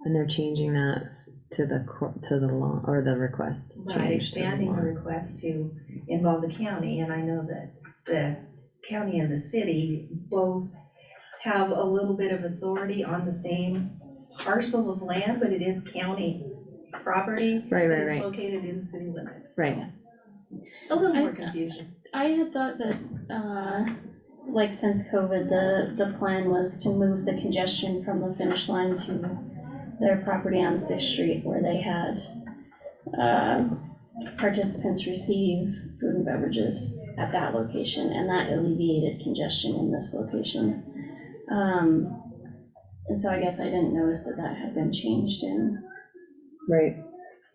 And they're changing that to the law, or the request Right, change to the expanding the law. request to involve the county, and I know that the county and the city both have a little bit of authority on the same parcel of land, but it is county property. Right, that right, is right. located in city limits. so Right. A little more confusion. I had thought that, like since COVID, the plan was to move the congestion from the finish line to their property on Sixth Street where they had, participants receive food and beverages at that location, and that alleviated congestion in this location. And so I guess I didn't notice that had been changed in Right,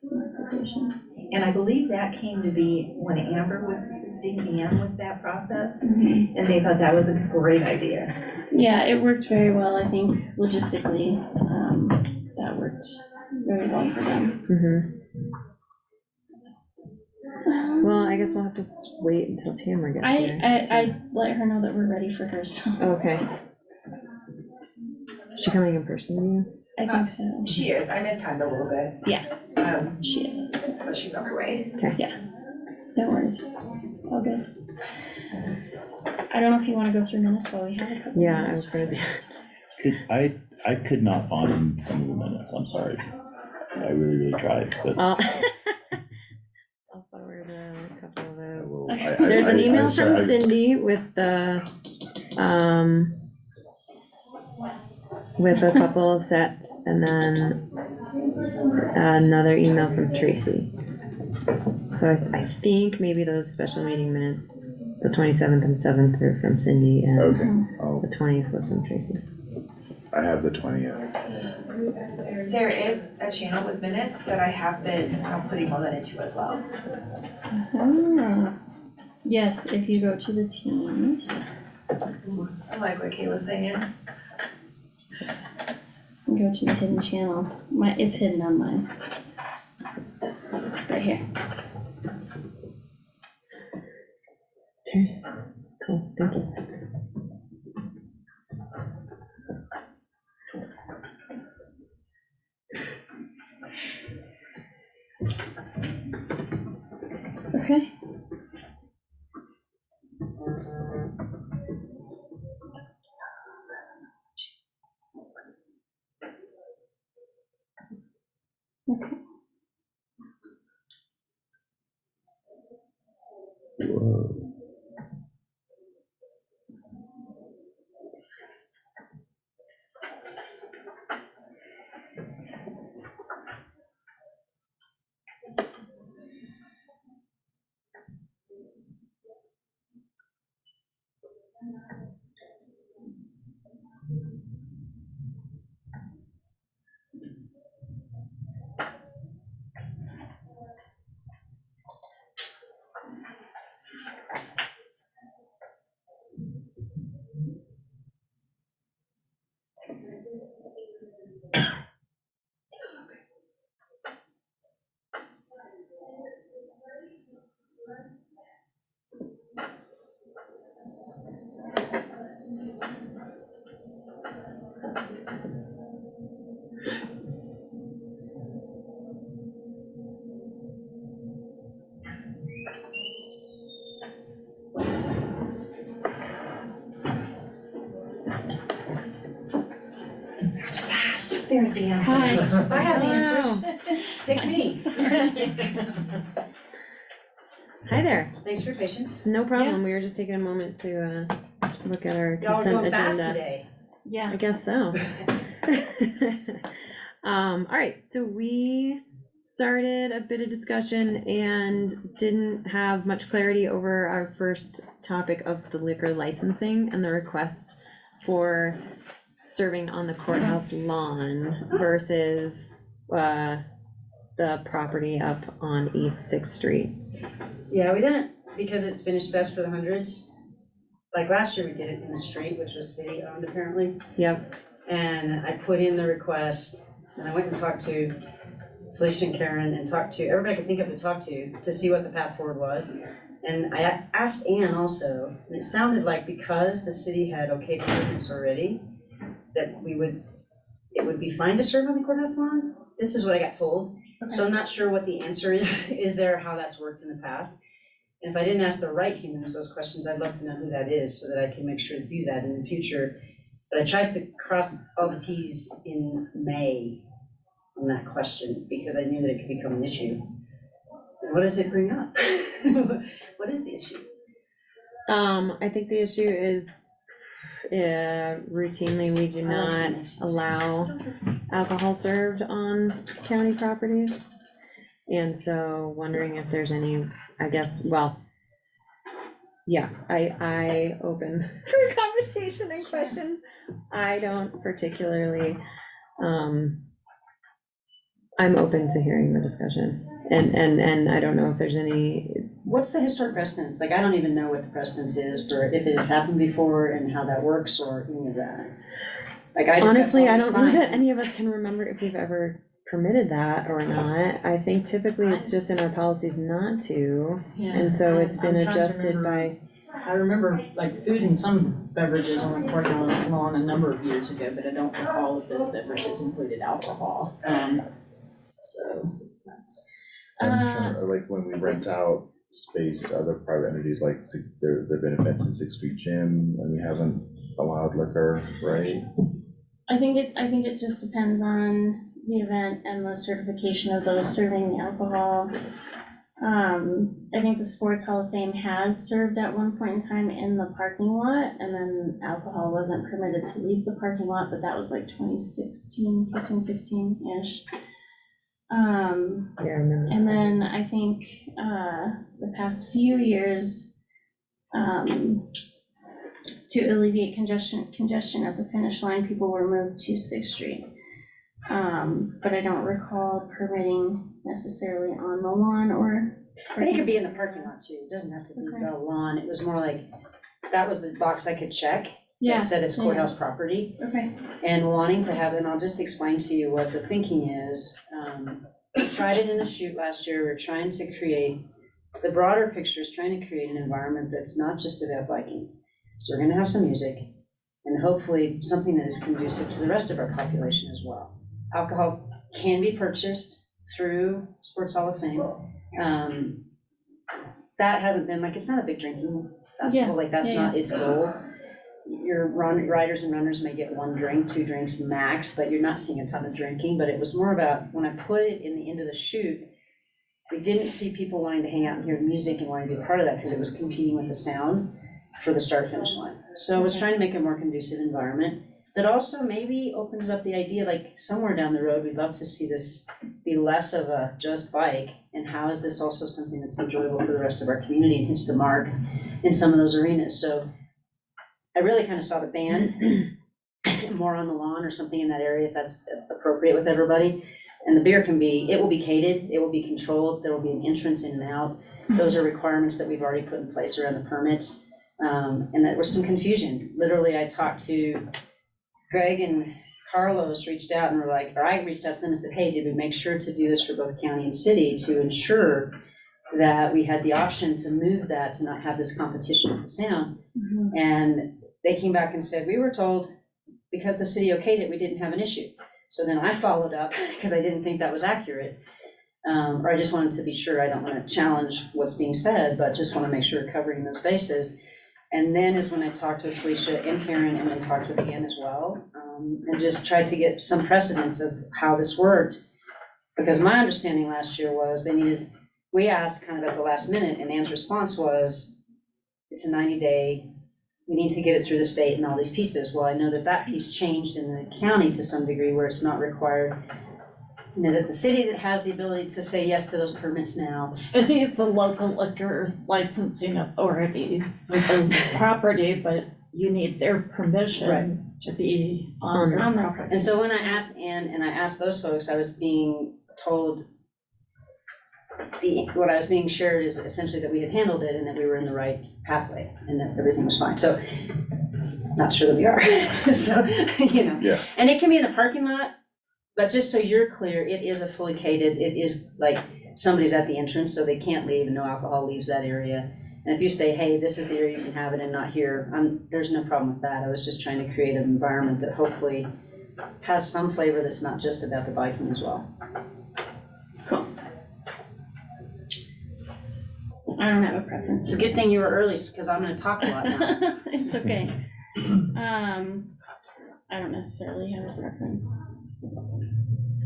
the application. And I believe that came to be when Amber was assisting Ann with that process, and they thought that was a great idea. Yeah, it worked very well, I think logistically, that worked very well for them. well, I guess we'll have to wait until Tamara gets here. I let her know that we're ready for her, so Okay. Is she coming in person to you? I think so. She is, I mistimed a little bit. Yeah. She is, But she's on her way. no worries, all good. I don't know if you wanna go through minutes while we have a couple Yeah, I minutes. was gonna do. I could not find some of the minutes, I'm sorry. I really tried, but. I'll forward a couple of those. Well, There's an email sorry, from Cindy with with a couple of sets, and then another email from Tracy. So I think maybe those special meeting minutes, the 27th and 7th are from Cindy, and Okay, the 20th was from Tracy. I have the 20th. There is a channel with minutes that I have been putting all that into as well. Yes, if you go to the teams. I like what Kayla's saying. Go to the hidden channel. It's hidden on mine. Right here. Okay, cool, thank you. Okay. Okay. Whoa. There's the answer. Hi. I have the Wow. answers. Pick me. Hi there, Thanks for your patience. no problem, we were just taking a moment to, look at our Y'all are consent going fast agenda. today. Yeah. I guess so. All right, so we started a bit of discussion and didn't have much clarity over our first topic of the liquor licensing and the request for serving on the courthouse lawn versus, the property up on East Sixth Street. Yeah, we didn't, because it's finished best for the hundreds. Like last year, we did it in the street, which was city owned apparently. Yep, And I put in the request, and I went and talked to Felicia and Karen and talked to everybody I could think of to talk to see what the path forward was. And I asked Ann also, and it sounded like because the city had okayed improvements already, that it would be fine to serve on the courthouse lawn. This is what I got told. So I'm not sure what the answer is there, how that's worked in the past. And if I didn't ask the right humans those questions, I'd love to know who that is so that I can make sure to do that in the future. But I tried to cross all the Ts in May on that question because I knew that it could become an issue. And what does it bring up? What is the issue? I think the issue is, routinely, we do not allow alcohol served on county properties. And so wondering if there's any, I guess, well, yeah, I open for conversation and questions. I don't particularly, I'm open to hearing the discussion. And I don't know if there's any. What's the historic precedence? Like, I don't even know what the precedence is for if it has happened before and how that works or any of that. Like, I just got Honestly, told I it's don't know that fine. any of us can remember if we've ever permitted that or not. I think typically it's just in our policies not to. And so it's been I'm trying to adjusted remember. by, I remember like food and some beverages on the courthouse lawn a number of years ago, but I don't recall if those beverages included alcohol. So that's. I'm trying to, like, when we rent out space to other private entities, like, there've been events in Sixth Street Gym, and we haven't allowed liquor, right? I think it just depends on the event and the certification of those serving the alcohol. I think the Sports Hall of Fame has served at one point in time in the parking lot, and then alcohol wasn't permitted to leave the parking lot, but that was like 2016, 15, 16-ish. yeah, I remember. And then I think, the past few years, to alleviate congestion at the finish line, people were moved to Sixth Street. But I don't recall permitting necessarily on the lawn or. I think it could be in the parking lot too. It doesn't have to be the lawn. It was more like, that was the box I could check. Yeah, that said it's yeah. courthouse property, Okay. and wanting to have, and I'll just explain to you what the thinking is. We tried it in a shoot last year, we're trying to create, the broader picture is trying to create an environment that's not just about biking. So we're gonna have some music, and hopefully something that is conducive to the rest of our population as well. Alcohol can be purchased through Sports Hall of Fame. That hasn't been, like, it's not a big drinking festival, like, that's not its goal. Your riders and runners may get 1 drink, 2 drinks max, but you're not seeing a ton of drinking. But it was more about, when I put it in the end of the shoot, we didn't see people wanting to hang out and hear music and wanting to be a part of that, because it was competing with the sound for the start-finish line. So I was trying to make a more conducive environment that also maybe opens up the idea, like, somewhere down the road, we'd love to see this be less of a just bike, and how is this also something that's enjoyable for the rest of our community and hits the mark in some of those arenas. So I really kind of saw the band more on the lawn or something in that area, if that's appropriate with everybody. And the beer it will be catered, it will be controlled, there will be an entrance in and out. Those are requirements that we've already put in place around the permits. And there was some confusion. Literally, I talked to Greg and Carlos reached out and were like, or I reached out to them and said, hey, did we make sure to do this for both county and city to ensure that we had the option to move that, to not have this competition with the sound? And they came back and said, we were told because the city okayed it, we didn't have an issue. So then I followed up because I didn't think that was accurate. Or I just wanted to be sure. I don't want to challenge what's being said, but just want to make sure we're covering those bases. And then is when I talked with Felicia and Karen, and then talked with Ann as well, and just tried to get some precedence of how this worked. Because my understanding last year was we asked kind of at the last minute, and Ann's response was, it's a 90-day, we need to get it through the state and all these pieces. Well, I know that piece changed in the county to some degree where it's not required. And is it the city that has the ability to say yes to those permits now? City is a local liquor licensing authority for those property, but you need their permission to be on your property. And so when I asked Ann and I asked those folks, I was being told, what I was being shared is essentially that we had handled it and that we were in the right pathway and that everything was fine. So, not sure that we are. So, Yeah. And it can be in the parking lot, but just so you're clear, it is a fully catered, it is like somebody's at the entrance, so they can't leave and no alcohol leaves that area. And if you say, hey, this is the area you can have it and not here, there's no problem with that. I was just trying to create an environment that hopefully has some flavor that's not just about the biking as well. Cool. I don't have a preference. It's a good thing you were early, because I'm gonna talk a lot now. It's okay. I don't necessarily have a preference.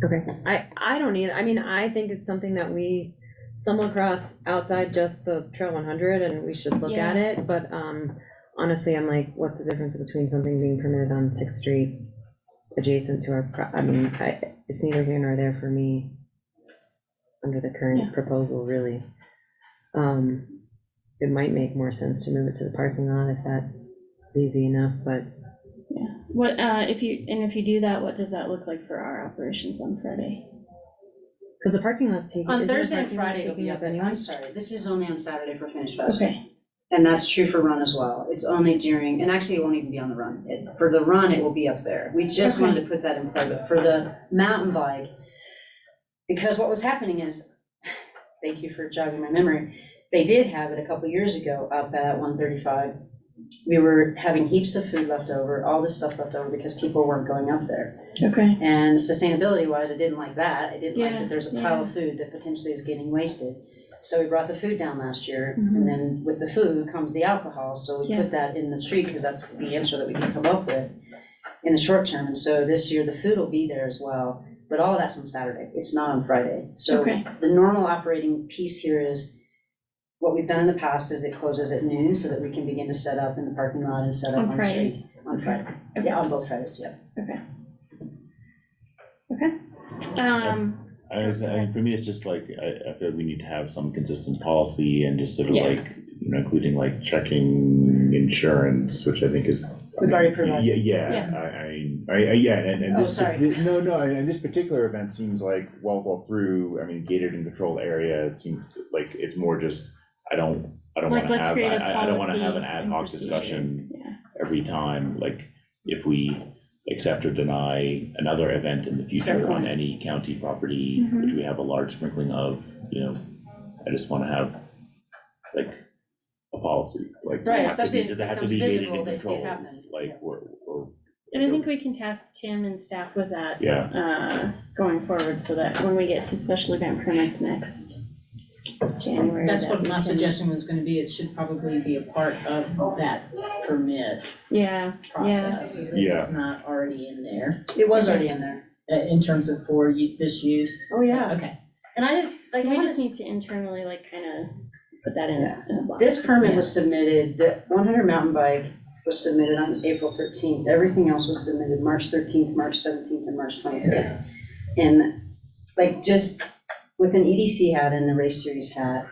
Okay, I don't either. I mean, I think it's something that we stumble across outside just the Trail 100, and we should look at it, but honestly, I'm like, what's the difference between something being permitted on 6th Street adjacent to our, it's neither here nor there for me under the current proposal, really. It might make more sense to move it to the parking lot if that's easy enough, but. Yeah, what, if you do that, what does that look like for our operations on Friday? Because the parking lot's taking. On Thursday and Friday, it'll be up anyway. I'm sorry, this is only on Saturday for Finish Fest. Okay. And that's true for run as well. It's only during, and actually it won't even be on the run. For the run, it will be up there. We just wanted to put that in play, but for the mountain bike, because what was happening is, thank you for jogging my memory, they did have it a couple years ago up at 135. We were having heaps of food left over, all this stuff left over because people weren't going up there. Okay. And sustainability wise, I didn't like that. I didn't like that there's a pile Yeah. of food that potentially is getting wasted. So we brought the food down last year, and then with the food comes the alcohol, so we put that in the street because that's the answer that we can come up with in the short term. And so this year the food will be there as well, but all of that's on Saturday. It's not on Friday. So the normal operating piece here is what we've done in the past is it closes at noon so that we can begin to set up in the parking lot and set up on the street. On Friday. Yeah, on both Fridays, yeah. Okay. I think for me, it's just like, I feel like we need to have some consistent policy and just sort of like, including like checking insurance, which I think is. We've already provided. And this, sorry. and this particular event seems like well through, gated and controlled area, it seems like it's more just, I don't Like, wanna let's have, create a I don't wanna have an policy ad and hoc procedure. discussion every time, like, if we accept or deny another event in the future on any county property, which we have a large sprinkling of, you know, I just wanna have, like, a policy, like, Right, does it have to especially be, if does it it have to becomes be gated visible, and they see it controlled? happen. Like, or, And I think we can task Tim and staff with that. Yeah. Going forward, so that when we get to special event permits next January. That's that what we my can- suggestion was gonna be, it should probably be a part of that permit Yeah, process. If Yeah. it's not already in there, It was already in there. in terms of for this use. Oh, yeah. Okay. And I just, like, So we I just just, need to internally like kind of put that in a box. this permit was submitted, the 100 mountain bike was submitted on April 13th. Everything else was submitted March 13th, March 17th, and March 25th. And like, just with an EDC hat and the race series hat,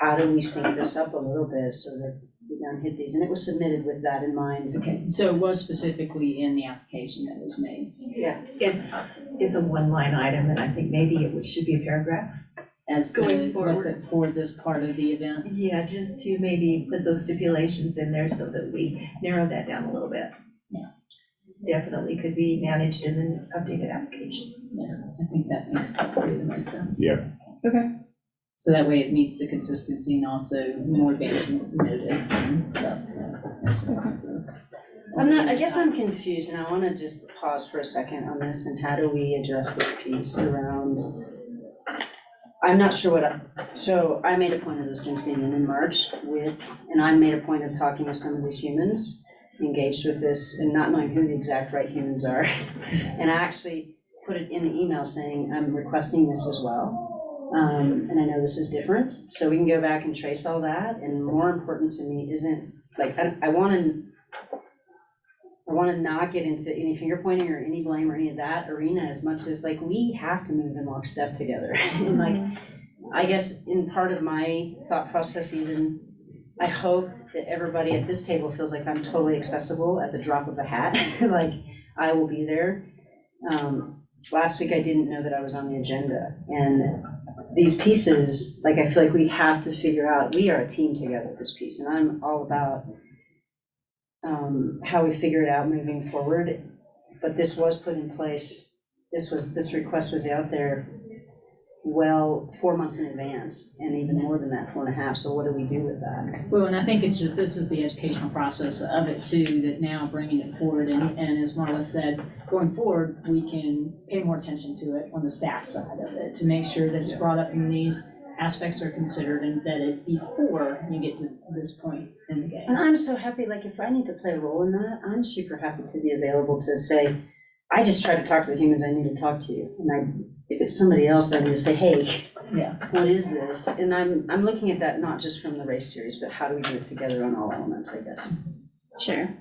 how do we sync this up a little bit so that we don't hit these? And it was submitted with that in mind. Okay, so it was specifically in the application that was made. Yeah. It's a one-line item, and I think maybe should be a paragraph. As Going the, forward. for this part of the event. Yeah, just to maybe put those stipulations in there so that we narrow that down a little bit. Yeah. Definitely could be managed in an updated application. Yeah, I think that makes probably the most sense. yeah, Okay. So that way it meets the consistency and also more advance notice and stuff, so. there's no consensus. I guess I'm confused, and I want to just pause for a second on this, and how do we address this piece around, I'm not sure so I made a point of those things being in March and I made a point of talking to some of these humans engaged with this and not knowing who the exact right humans are. And I actually put it in the email saying, I'm requesting this as well. And I know this is different, so we can go back and trace all that, and more important to me isn't, like, I wanna not get into any finger pointing or any blame or any of that arena as much as, like, we have to move in lockstep together. And like, I guess in part of my thought process even, I hope that everybody at this table feels like I'm totally accessible at the drop of a hat, like, I will be there. Last week I didn't know that I was on the agenda, and these pieces, like, I feel like we have to figure out, we are a team together at this piece, and I'm all about how we figure it out moving forward. But this was put in place, this request was out there well 4 months in advance, and even more than that, 4.5, so what do we do with that? Well, and I think it's just, this is the educational process of it too, that now bringing it forward, and as Marla said, going forward, we can pay more attention to it on the staff side of it, to make sure that it's brought up and these aspects are considered, and that it, before you get to this point in the game. And I'm so happy, like, if I need to play a role in that, I'm super happy to be available to say, I just try to talk to the humans I need to talk to, and if it's somebody else, I need to say, hey, yeah, what is this? And I'm looking at that not just from the race series, but how do we do it together on all elements, I guess. Sure.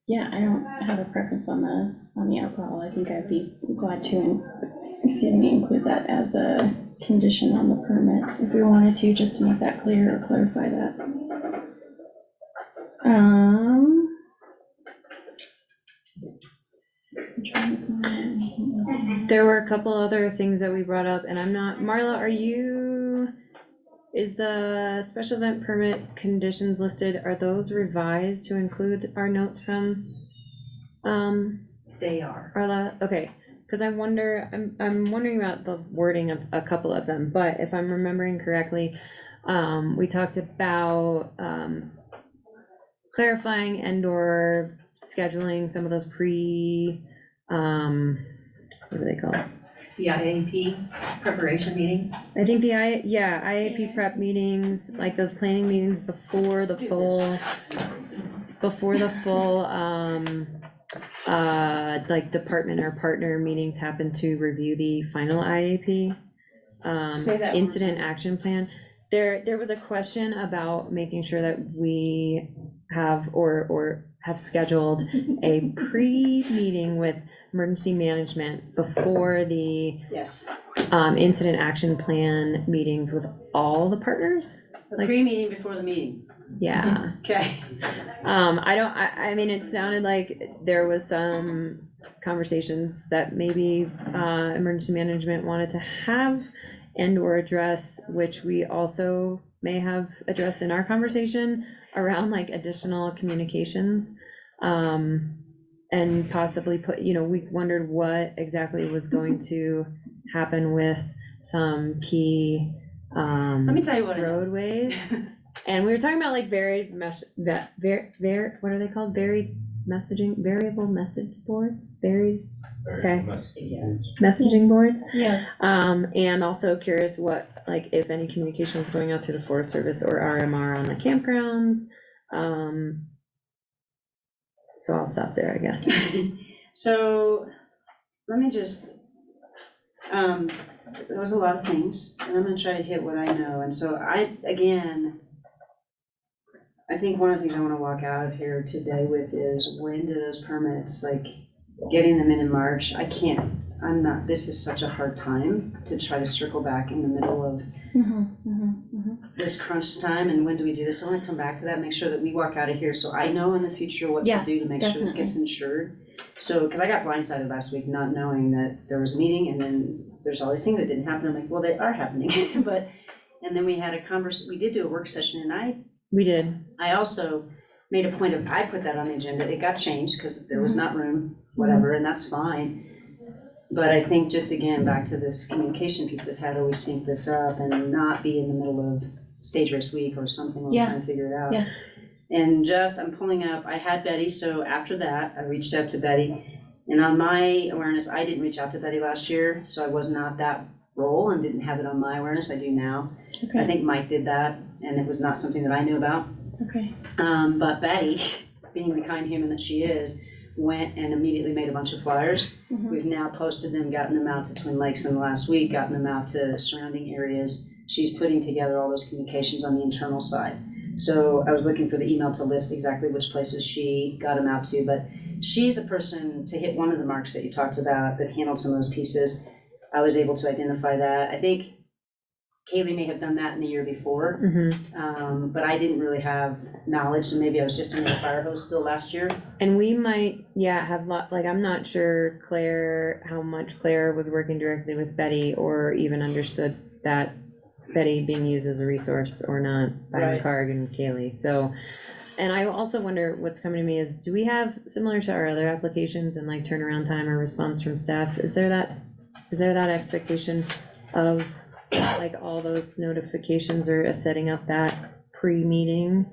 Yeah, I don't have a preference on the alcohol. I think I'd be glad to, include that as a condition on the permit if we wanted to, just to make that clear or clarify that. There were a couple other things that we brought up, and I'm not, Marla, is the special event permit conditions listed, are those revised to include our notes from, They are. Marla? Okay, because I'm wondering about the wording of a couple of them, but if I'm remembering correctly, we talked about, clarifying and/or scheduling some of those what do they call it? The IAP preparation meetings. I think IAP prep meetings, like those planning meetings before the full, like department or partner meetings happen to review the final IAP. Say that one more Incident action plan. There was a question about making sure that we have or have scheduled a pre-meeting with emergency management before the Yes. Incident action plan meetings with all the partners. A pre-meeting before the meeting. Yeah. Okay. I mean, it sounded like there was some conversations that maybe emergency management wanted to have and or address, which we also may have addressed in our conversation around like additional communications. And possibly put, you know, we wondered what exactly was going to happen with some key Let me tell you what I know. roadways. And we were talking about like varied what are they called? Varied messaging, variable message boards, varied Okay. messaging boards. Yeah. And also curious what, like, if any communication was going out through the Forest Service or RMR on the campgrounds. So I'll stop there, I guess. So, let me just, there was a lot of things, and I'm gonna try to hit what I know, and so I think one of the things I wanna walk out of here today with is, when do those permits, like, getting them in March, this is such a hard time to try to circle back in the middle of this crunch time, and when do we do this? I wanna come back to that, make sure that we walk out of here, so I know in the future what to do to make sure this gets insured. So, cause I got blindsided last week not knowing that there was a meeting, and then there's all these things that didn't happen, I'm like, well, they are happening, and then we had we did do a work session, and We did. I also made a point of, I put that on the agenda, it got changed, cause there was not room, whatever, and that's fine. But I think just again, back to this communication piece of how do we sync this up and not be in the middle of stage race week or something, we're trying to figure it out. Yeah. And I'm pulling up, I had Betty, so after that, I reached out to Betty. And on my awareness, I didn't reach out to Betty last year, so I was not that role and didn't have it on my awareness, I do now. Okay. I think Mike did that, and it was not something that I knew about. Okay. But Betty, being the kind human that she is, went and immediately made a bunch of flyers. We've now posted them, gotten them out to Twin Lakes in the last week, gotten them out to surrounding areas. She's putting together all those communications on the internal side. So I was looking for the email to list exactly which places she got them out to, but she's the person to hit one of the marks that you talked about that handled some of those pieces. I was able to identify that. I think Kaylee may have done that in the year before, but I didn't really have knowledge, and maybe I was just under the fire hose still last year. And we might, have like, I'm not sure how much Claire was working directly with Betty or even understood that Betty being used as a resource or not by McCarg and Kaylee. So, and I also wonder what's coming to me is, do we have, similar to our other applications and like turnaround time or response from staff, is there that expectation of like all those notifications or setting up that pre-meeting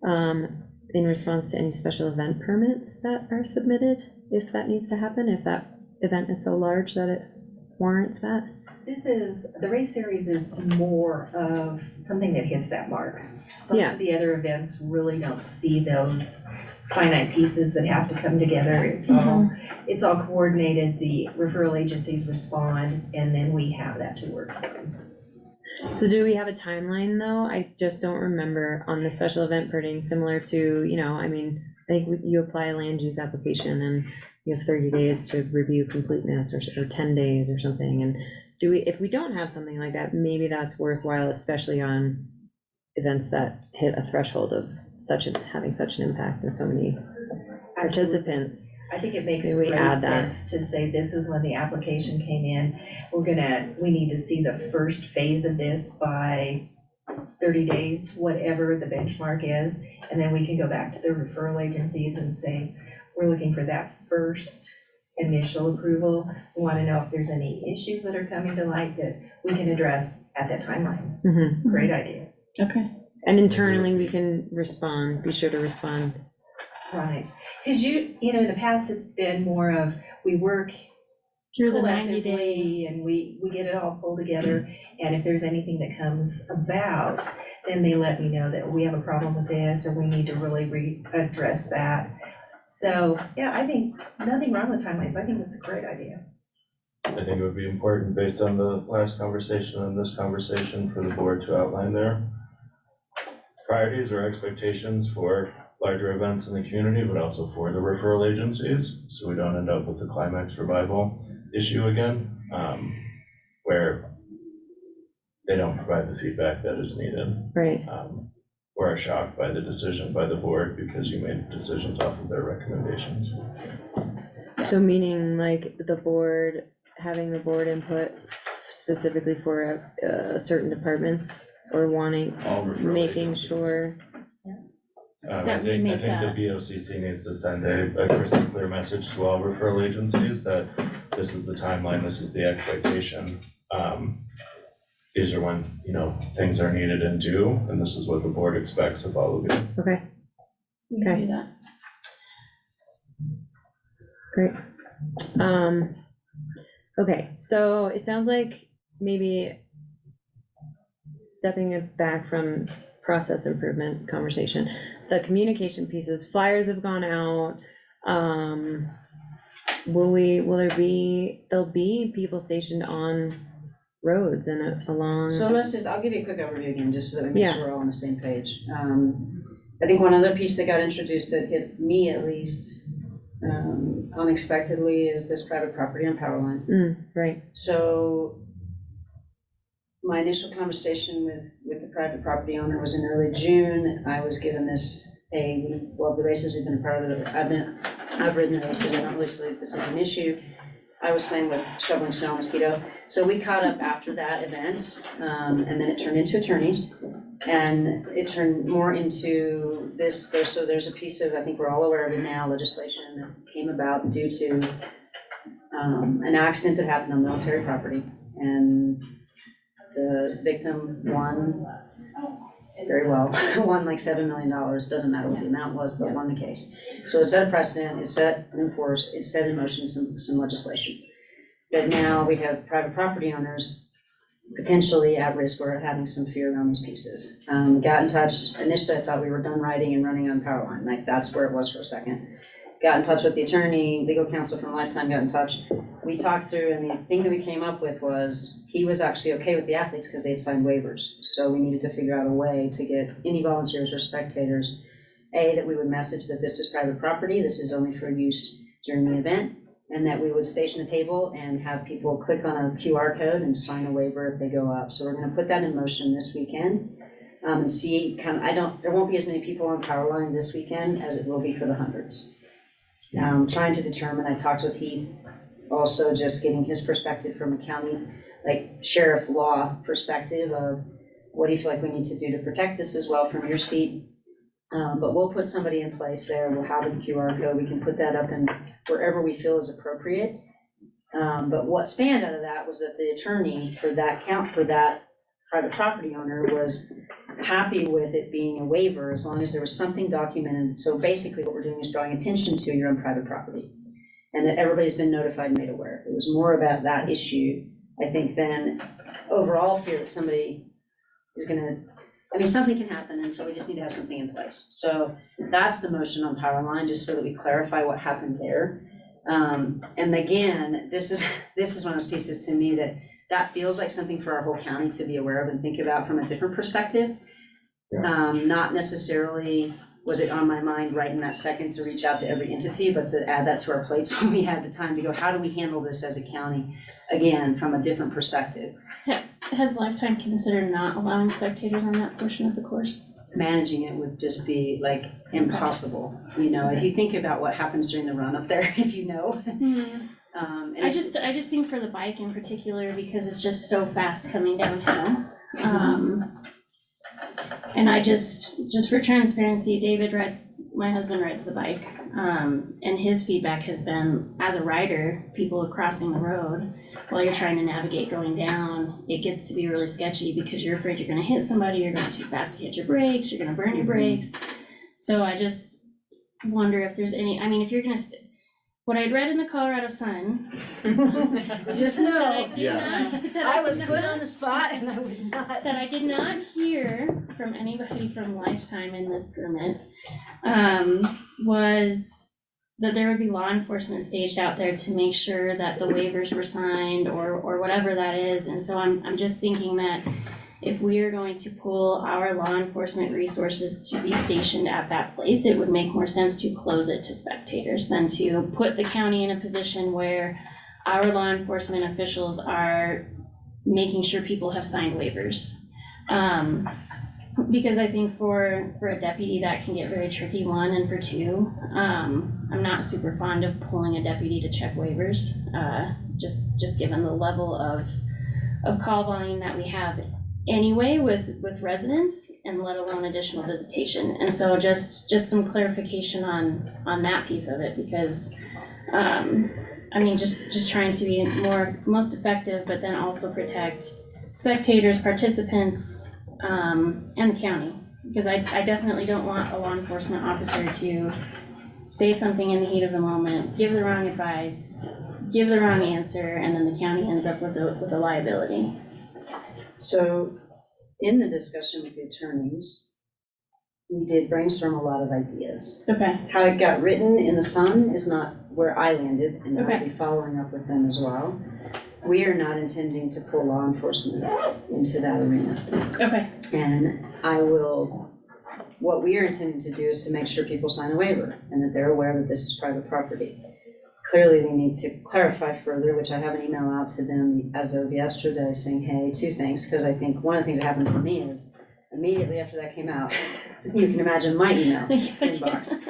in response to any special event permits that are submitted, if that needs to happen, if that event is so large that it warrants that? The race series is more of something that hits that mark. Most of the other events really don't see those finite pieces that have to come together. It's all coordinated, the referral agencies respond, and then we have that to work from. So do we have a timeline though? I just don't remember on the special event permitting, similar to, I think you apply a land use application and you have 30 days to review completeness or 10 days or something. And if we don't have something like that, maybe that's worthwhile, especially on events that hit a threshold of having such an impact and so many participants. I think it makes Maybe we great add sense to say this is when the application came in. We need to see the first phase of this by 30 days, whatever the benchmark is. And then we can go back to the referral agencies and say, we're looking for that first initial approval. We want to know if there's any issues that are coming to light that we can address at that timeline. Great idea. Okay. And internally, we can be sure to respond. Right, because in the past, it's been more of, we work through the 90 collectively and we get it all pulled together. And if there's anything that comes about, then they let me know that we have a problem with this, or we need to really address that. So, I think nothing wrong with timelines. I think that's a great idea. I think it would be important, based on the last conversation and this conversation, for the board to outline their priorities or expectations for larger events in the community, but also for the referral agencies, so we don't end up with a climax revival issue again, where they don't provide the feedback that is needed. Right. Or are shocked by the decision by the board because you made decisions off of their recommendations. So meaning like having the board input specifically for, certain departments or wanting, All referral making agencies. sure, I That we think make the that- BOCC needs to send a crystal clear message to all referral agencies that this is the timeline, this is the expectation. These are when, things are needed and due, and this is what the board expects of all of you. okay, We can do that. great. Okay, so it sounds like maybe stepping it back from process improvement conversation, the communication pieces, flyers have gone out. There'll be people stationed on roads and along? So I'll give you a quick overview again, just so that we make Yeah. sure we're all on the same page. I think one other piece that got introduced that hit me at least, unexpectedly is this private property on Powerline. Right. So my initial conversation with the private property owner was in early June. I was given this, we love the races, we've been a part of it, I've ridden the races, I don't really see this as an issue. I was slaying with shoveling snow and mosquito. So we caught up after that event, and then it turned into attorneys. And it turned more into this, there's a piece of, I think we're all aware of it now, legislation that came about due to an accident that happened on military property. And the victim won very well, won like $7 million, doesn't matter what the amount was, but won the case. So it set a precedent, it set and enforced, it set in motion some legislation. But now we have private property owners potentially at risk or having some fear around these pieces. Got in touch, initially I thought we were done writing and running on Powerline, like that's where it was for a second. Got in touch with the attorney, legal counsel from Lifetime got in touch. We talked through, and the thing that we came up with was, he was actually okay with the athletes because they had signed waivers. So we needed to figure out a way to get any volunteers or spectators, that we would message that this is private property, this is only for use during the event, and that we would station a table and have people click on a QR code and sign a waiver if they go up. So we're gonna put that in motion this weekend, and see, there won't be as many people on Powerline this weekend as it will be for the hundreds. Trying to determine, I talked with Heath, also just getting his perspective from a county, like sheriff law perspective of what do you feel like we need to do to protect this as well from your seat. But we'll put somebody in place there, we'll have a QR code, we can put that up in wherever we feel is appropriate. But what spanned out of that was that the attorney for that private property owner was happy with it being a waiver as long as there was something documented. So basically what we're doing is drawing attention to your own private property and that everybody's been notified and made aware. It was more about that issue, I think, than overall fear that somebody is something can happen, and so we just need to have something in place. So that's the motion on Powerline, just so that we clarify what happened there. And again, this is one of those pieces to me that feels like something for our whole county to be aware of and think about from a different perspective. Not necessarily was it on my mind right in that second to reach out to every entity, but to add that to our plate so we had the time to go, how do we handle this as a county, again, from a different perspective? Has Lifetime considered not allowing spectators on that portion of the course? Managing it would just be like impossible, if you think about what happens during the run up there, if you know. I just think for the bike in particular, because it's just so fast coming downhill. And I just for transparency, my husband rides the bike, and his feedback has been, as a rider, people crossing the road while you're trying to navigate going down, it gets to be really sketchy because you're afraid you're gonna hit somebody, you're going too fast to hit your brakes, you're gonna burn your brakes. So I just wonder if there's if you're gonna what I'd read in the Colorado Sun. Just know, I was put on the spot and I would not. That I did not hear from anybody from Lifetime in this permit, was that there would be law enforcement staged out there to make sure that the waivers were signed or whatever that is. And so I'm just thinking that if we are going to pull our law enforcement resources to be stationed at that place, it would make more sense to close it to spectators than to put the county in a position where our law enforcement officials are making sure people have signed waivers. Because I think for a deputy that can get very tricky, one, and for two, I'm not super fond of pulling a deputy to check waivers, just given the level of call volume that we have anyway with residents, and let alone additional visitation. And so just some clarification on that piece of it, because, I mean, just trying to be most effective, but then also protect spectators, participants, and the county. Because I definitely don't want a law enforcement officer to say something in the heat of the moment, give the wrong advice, give the wrong answer, and then the county ends up with a liability. So in the discussion with the attorneys, we did brainstorm a lot of ideas. Okay. How it got written in the Sun is not where I landed, and I'll Okay. be following up with them as well. We are not intending to pull law enforcement into that arena. Okay. And what we are intending to do is to make sure people sign a waiver and that they're aware that this is private property. Clearly, they need to clarify further, which I have an email out to them as of yesterday saying, hey, 2 things, because I think one of the things that happened for me is immediately after that came out, you can imagine my email inbox.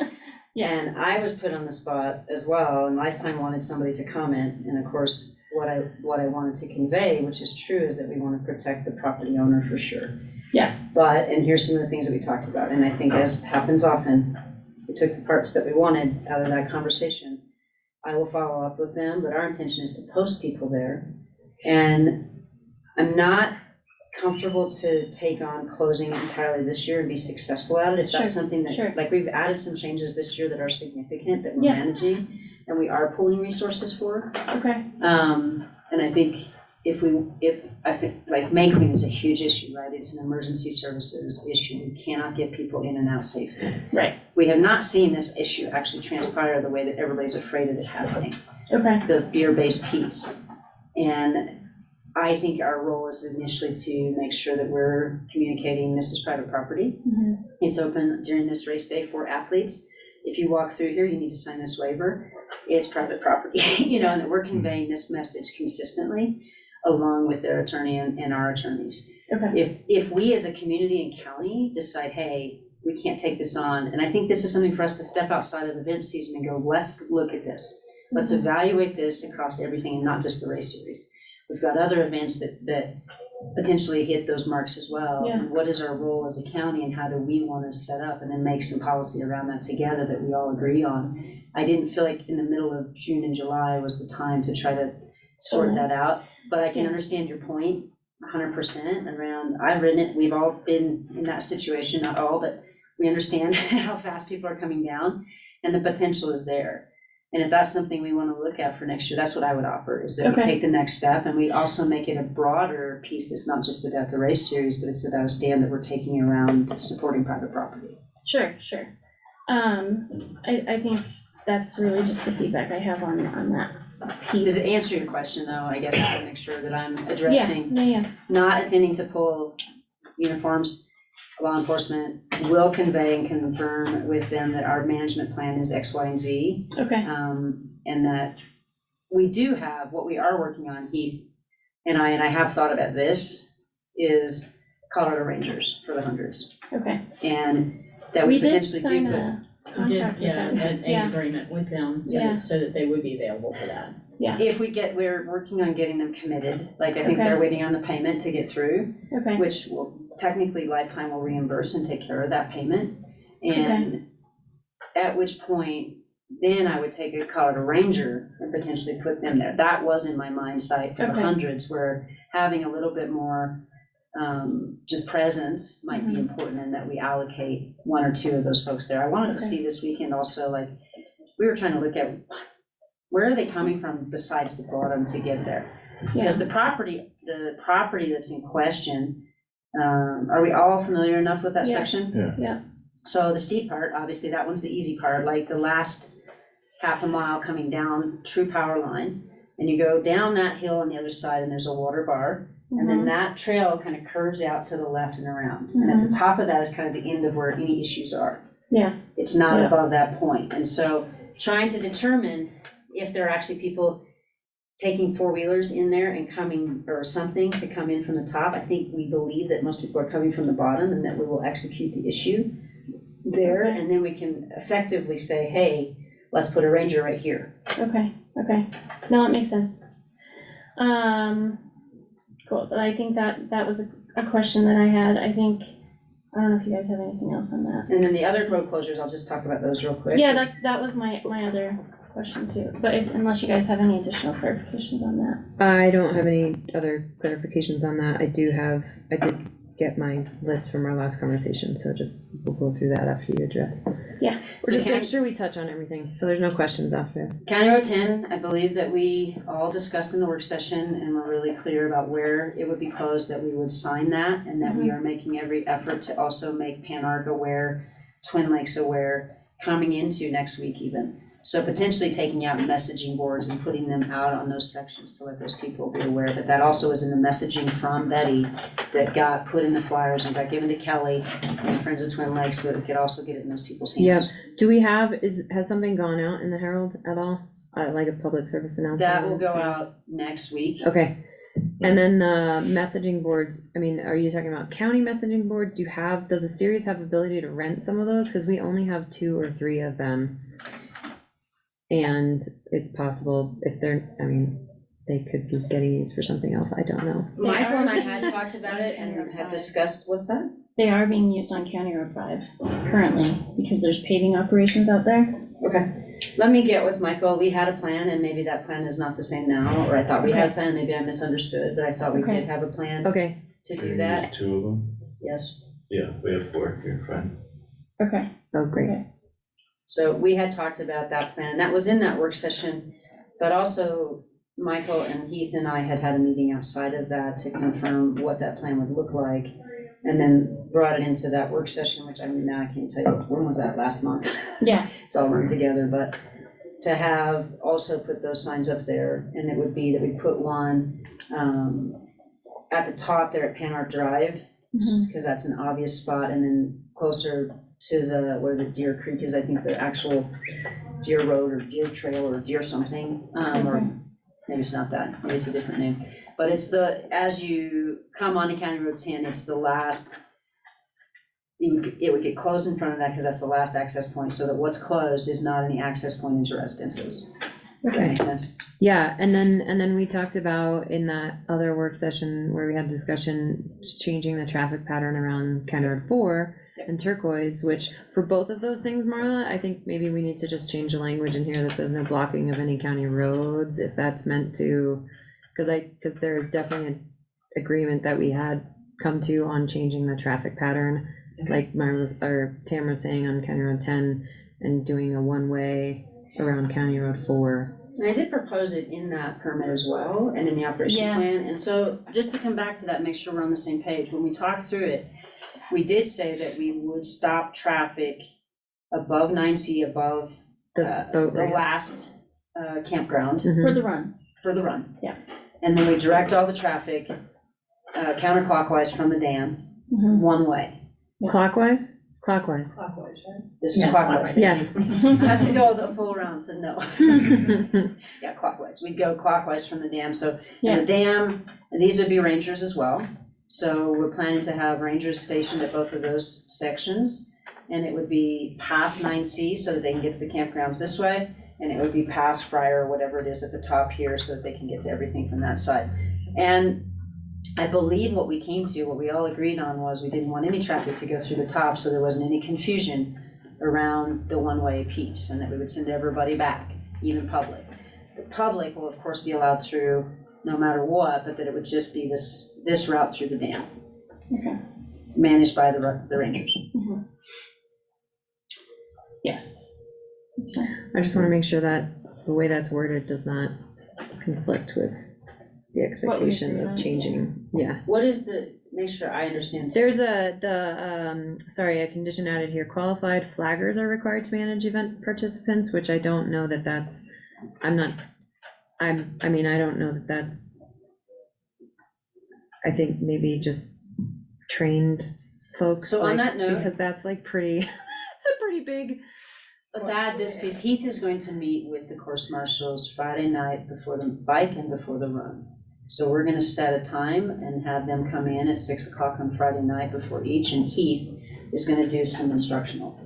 Yeah. And I was put on the spot as well, and Lifetime wanted somebody to comment, and of course, what I wanted to convey, which is true, is that we want to protect the property owner for sure. Yeah. But, and here's some of the things that we talked about, and I think as happens often, we took the parts that we wanted out of that conversation. I will follow up with them, but our intention is to post people there. And I'm not comfortable to take on closing it entirely this year and be successful at it. If that's Sure, something that, sure. like, we've added some changes this year that are significant, that we're Yeah. managing, and we are pulling resources for. Okay. And I think like May Queen is a huge issue, right? It's an emergency services issue. We cannot get people in and out safely. Right. We have not seen this issue actually transpire the way that everybody's afraid of it happening, Okay. the fear-based piece. And I think our role is initially to make sure that we're communicating this is private property. Mhm. It's open during this race day for athletes. If you walk through here, you need to sign this waiver. It's private property, and that we're conveying this message consistently along with their attorney and our attorneys. Okay. If we as a community and county decide, hey, we can't take this on, and I think this is something for us to step outside of event season and go, let's look at this. Let's evaluate this across everything and not just the race series. We've got other events that potentially hit those marks as well. Yeah. And what is our role as a county and how do we want to set up and then make some policy around that together that we all agree on. I didn't feel like in the middle of June and July was the time to try to sort that out, but I can understand your point 100% around, I've written it, we've all been in that situation, not all, but we understand how fast people are coming down and the potential is there. And if that's something we want to look at for next year, that's what I would offer, is that we Okay. take the next step and we also make it a broader piece that's not just about the race series, but it's about a stand that we're taking around supporting private property. Sure. I think that's really just the feedback I have on that piece. Does it answer your question, though? I guess I want to make sure that I'm addressing, Yeah. not intending to pull uniforms. Law enforcement will convey and confirm with them that our management plan is X, Y, and Z. Okay. And that we do have, what we are working on, Heath and I have thought about this, is Colorado Rangers for the hundreds. Okay. And that we did potentially do sign put. a We did, contract with yeah, them. an agreement with them Yeah. so that they would be available for that. Yeah. If we're working on getting them committed, like I think Okay. they're waiting on the payment to get through, Okay. which will technically Lifetime will reimburse and take care of that payment. And at which point, then I would take a Colorado Ranger and potentially put them there. That was in my mind sight for the Okay. hundreds, where having a little bit more just presence might be important, and that we allocate 1 or 2 of those folks there. I wanted to Okay. see this weekend also, like, we were trying to look at where are they coming from besides the bottom to get there? Because the property that's in question, are we all familiar enough with that Yeah. section? Yeah. So the steep part, obviously, that one's the easy part, like the last half a mile coming down True Power Line, and you go down that hill on the other side, and there's a water bar, and then that trail kind of curves out to the left and around. And at the top of that is kind of the end of where any issues are. Yeah. It's not Yeah. above that point. And so trying to determine if there are actually people taking four-wheelers in there and coming, or something to come in from the top. I think we believe that most people are coming from the bottom and that we will execute the issue there. And then we can effectively say, hey, let's put a ranger right here. Okay. No, that makes sense. Cool. quote, but I think that was a question that I had, I don't know if you guys have anything else on that. And then the other road closures, I'll just talk about those real quick. Yeah, that was my other question too, but unless you guys have any additional clarifications on that. I don't have any other clarifications on that. I did get my list from our last conversation, so we'll go through that after you address. Yeah. Or just make sure we touch on everything, so there's no questions after. County Road 10, I believe that we all discussed in the work session and were really clear about where it would be closed, that we would sign that, and that we are making every effort to also make Pan Arc aware, Twin Lakes aware, coming into next week even. So potentially taking out messaging boards and putting them out on those sections to let those people be aware that that also is in the messaging from Betty that got put in the flyers and got given to Kelly and Friends of Twin Lakes so that we could also get it in those people's hands. Yep. Do we has something gone out in the Herald at all? Like a public service announcement? That will go out next week. Okay. And then the messaging boards, I mean, are you talking about county messaging boards? Does the series have ability to rent some of those? Because we only have 2 or 3 of them. And it's possible if they could be getting used for something else, I don't know. Michael and I had talked about it and have discussed, what's that? They are being used on County Road 5 currently, because there's paving operations out there. Okay, let me get with Michael. We had a plan and maybe that plan is not the same now, or I thought we had a plan, maybe I misunderstood, but I thought we did have a plan Okay. to Can do you that. use 2 of them? Yes. Yeah, we have 4 here, friend. Okay. Oh, great. Okay. So we had talked about that plan. That was in that work session, but also Michael and Heath and I had a meeting outside of that to confirm what that plan would look like. And then brought it into that work session, which now I can't tell you, when was that, last month? Yeah. It's all run together, but to have also put those signs up there, and it would be that we put one at the top there at Pan Arc Drive, because that's an obvious spot, and then closer to the, Deer Creek is I think the actual Deer Road or Deer Trail or Deer something, or maybe it's not that, maybe it's a different name. But it's as you come onto County Road 10, it's the last, it would get closed in front of that because that's the last access point, so that what's closed is not any access point into residences. Does that make sense? Yeah, and then we talked about in that other work session where we had discussion, just changing the traffic pattern around County Road 4 and Turquoise, which for both of those things, Marla, I think maybe we need to just change the language in here that says no blocking of any county roads, if that's meant to, because there is definitely an agreement that we had come to on changing the traffic pattern, like Marla's, or Tamara's saying on County Road 10, and doing a one-way around County Road 4. And I did propose it in that permit as well, and in the operation plan, and so, just to come back to that, make sure we're on the same page, when we talked through it, we did say that we would stop traffic above 9C, above the last campground. For the run. For the run. Yeah. And then we direct all the traffic counterclockwise from the dam, one way. Clockwise? Clockwise. Clockwise, right? This is clockwise. Yes. I have to go the full round, so no. Yeah, clockwise. We'd go clockwise from the dam, so, and the dam, and these would be rangers as well. So we're planning to have rangers stationed at both of those sections, and it would be past 9C so that they can get to the campgrounds this way, and it would be past Friar or whatever it is at the top here so that they can get to everything from that side. And I believe what we all agreed on was we didn't want any traffic to go through the top, so there wasn't any confusion around the one-way piece, and that we would send everybody back, even public. The public will of course be allowed through no matter what, but that it would just be this route through the dam. Okay. Managed by the rangers. Yes. I just want to make sure that the way that's worded does not conflict with the expectation of changing, What is make sure I understand. There's a condition added here, qualified flaggers are required to manage event participants, which I don't know that that's, I don't know that that's, I think maybe just trained folks. So on that note, because that's like pretty, it's a pretty big. Let's add this piece. Heath is going to meet with the course marshals Friday night before the bike and before the run. So we're gonna set a time and have them come in at 6 o'clock on Friday night before each, and Heath is gonna do some instructional.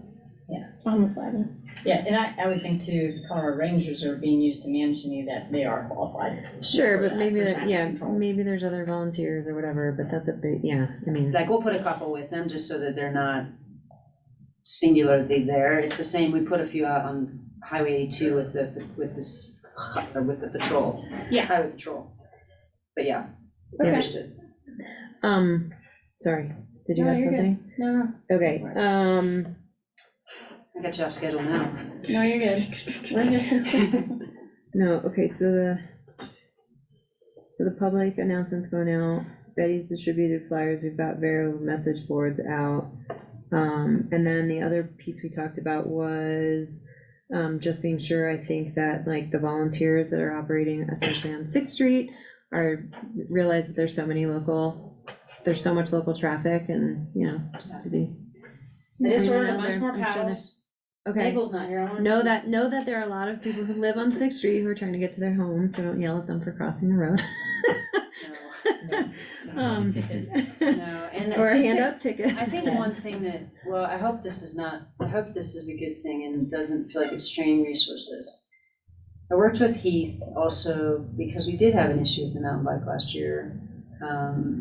On the flagging. Yeah, and I would think too, if Colorado Rangers are being used to manage any of that, they are qualified. Sure, for but that, maybe for that, traffic yeah, control. maybe there's other volunteers or whatever, but that's a big, yeah, I mean. Like, we'll put a couple with them, just so that they're not singularly there. It's the same, we put a few out on Highway 82 with the patrol. Yeah. Highway patrol. But yeah. Okay. Understood. Sorry, did you No, have you're good. something? No, Okay, I got you off schedule now. no, you're good. We're good. no, okay, so the public announcements going out, Betty's distributed flyers, we've got Vero message boards out. And then the other piece we talked about was, just being sure, I think that like the volunteers that are operating, especially on Sixth Street, realize that there's so much local traffic and, you know, just to be. I just between ordered a them, bunch they're- more I'm sure paddles. Okay, Mabel's not here. I wanted know to that there are a lot of people who live on Sixth Street who are trying to get to their homes, so don't yell at them for crossing the road. No, and Or just hand to- out tickets. I think one thing that, well, I hope this is a good thing and doesn't feel like it's straining resources. I worked with Heath also because we did have an issue with the mountain bike last year,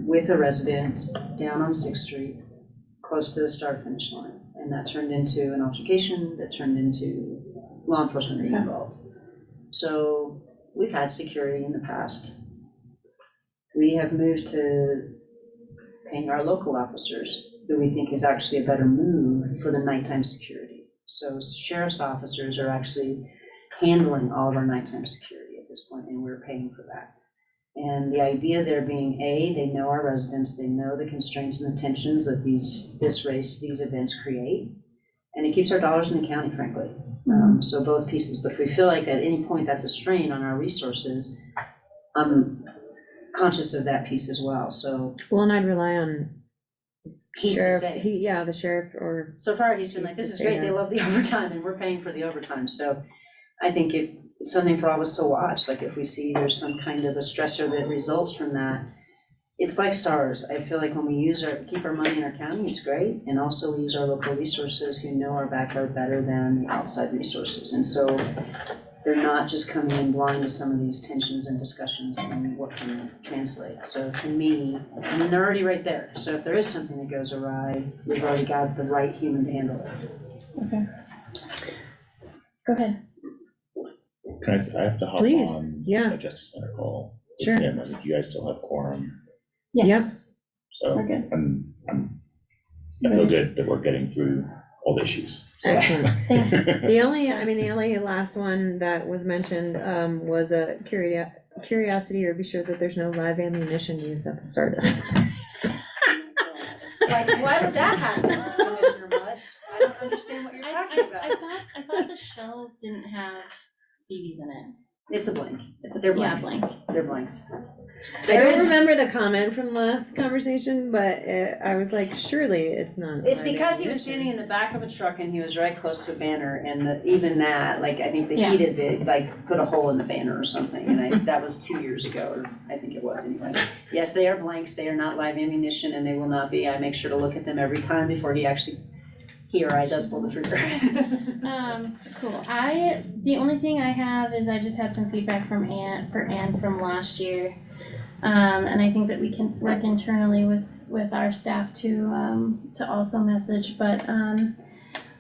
with a resident down on Sixth Street, close to the start finish line. And that turned into an altercation that turned into law enforcement being involved. So we've had security in the past. We have moved to paying our local officers, who we think is actually a better move for the nighttime security. So sheriff's officers are actually handling all of our nighttime security at this point, and we're paying for that. And the idea there being, A, they know our residents, they know the constraints and the tensions that these events create, and it keeps our dollars in the county, frankly. So both pieces, but if we feel like at any point that's a strain on our resources, I'm conscious of that piece as well, so. Well, and I'd rely on Heath to sheriff, say. the sheriff or. So far, he's been like, this is great, they love the overtime, and we're paying for the overtime, so I think it's something for all of us to watch, like if we see there's some kind of a stressor that results from that, it's like SARS. I feel like when we keep our money in our county, it's great, and also we use our local resources who know our backyard better than the outside resources, and so they're not just coming in blind to some of these tensions and discussions and what can translate. So to me, I mean, they're already right there, so if there is something that goes awry, we've already got the right human to handle it. Okay. Go ahead. I have to hop Please, on yeah. a Justice Center call. with Sure. Tim. I think you guys still have quorum, Yes. so We're good. I feel good that we're getting through all the issues. So. Excellent. The only last one that was mentioned, was a curiosity, or be sure that there's no live ammunition used at the start of. Like, why would that happen, Commissioner Bush? I don't understand what you're talking about. I thought the shell didn't have BBs in it. It's a blank. They're blanks. Yeah, blank. They're blanks. I don't remember the comment from last conversation, but I was like, surely it's not. It's live because he was ammunition. standing in the back of a truck and he was right close to a banner, and even that, like, I think the Yeah. heat of it, like, put a hole in the banner or something, and that was 2 years ago, or I think it was anyway. Yes, they are blanks, they are not live ammunition, and they will not be. I make sure to look at them every time before he or I does pull the trigger. Cool. The only thing I have is I just had some feedback from Ann from last year. And I think that we can work internally with our staff to also message, but,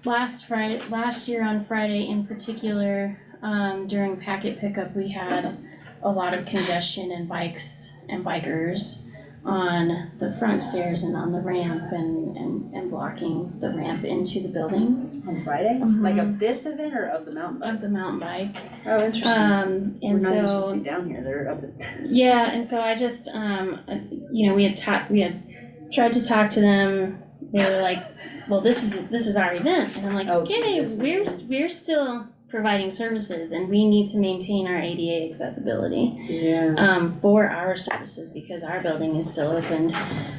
last year on Friday in particular, during packet pickup, we had a lot of congestion and bikes and bikers on the front stairs and on the ramp and blocking the ramp into the building. On Friday? Mhm. Like of this event or of the mountain bike? Of the mountain bike. Oh, interesting. And We're not even supposed so, to be down here, they're up at. yeah, and so I just, we had tried to talk to them. They were like, well, this is our event. And I'm like, Oh, okay, Jesus. we're still providing services and we need to maintain our ADA accessibility. Yeah. For our services because our building is still open.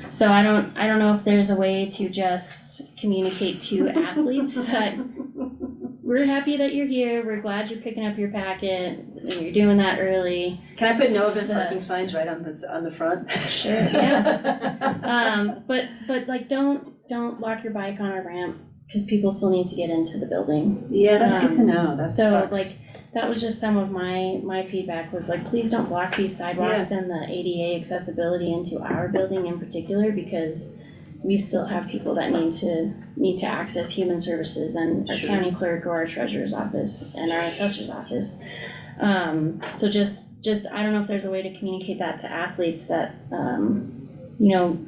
So I don't know if there's a way to just communicate to athletes that we're happy that you're here, we're glad you're picking up your packet, and you're doing that early. Can I put no event parking signs right on the front? Sure, yeah. But like don't lock your bike on a ramp cause people still need to get into the building. Yeah, that's good to know, that's. So like, that was just some of my feedback was like, please don't block these sidewalks and the ADA accessibility into our building in particular, because we still have people that need to access human services and our Sure. county clerk or our treasurer's office and our assessor's office. So just, I don't know if there's a way to communicate that to athletes that,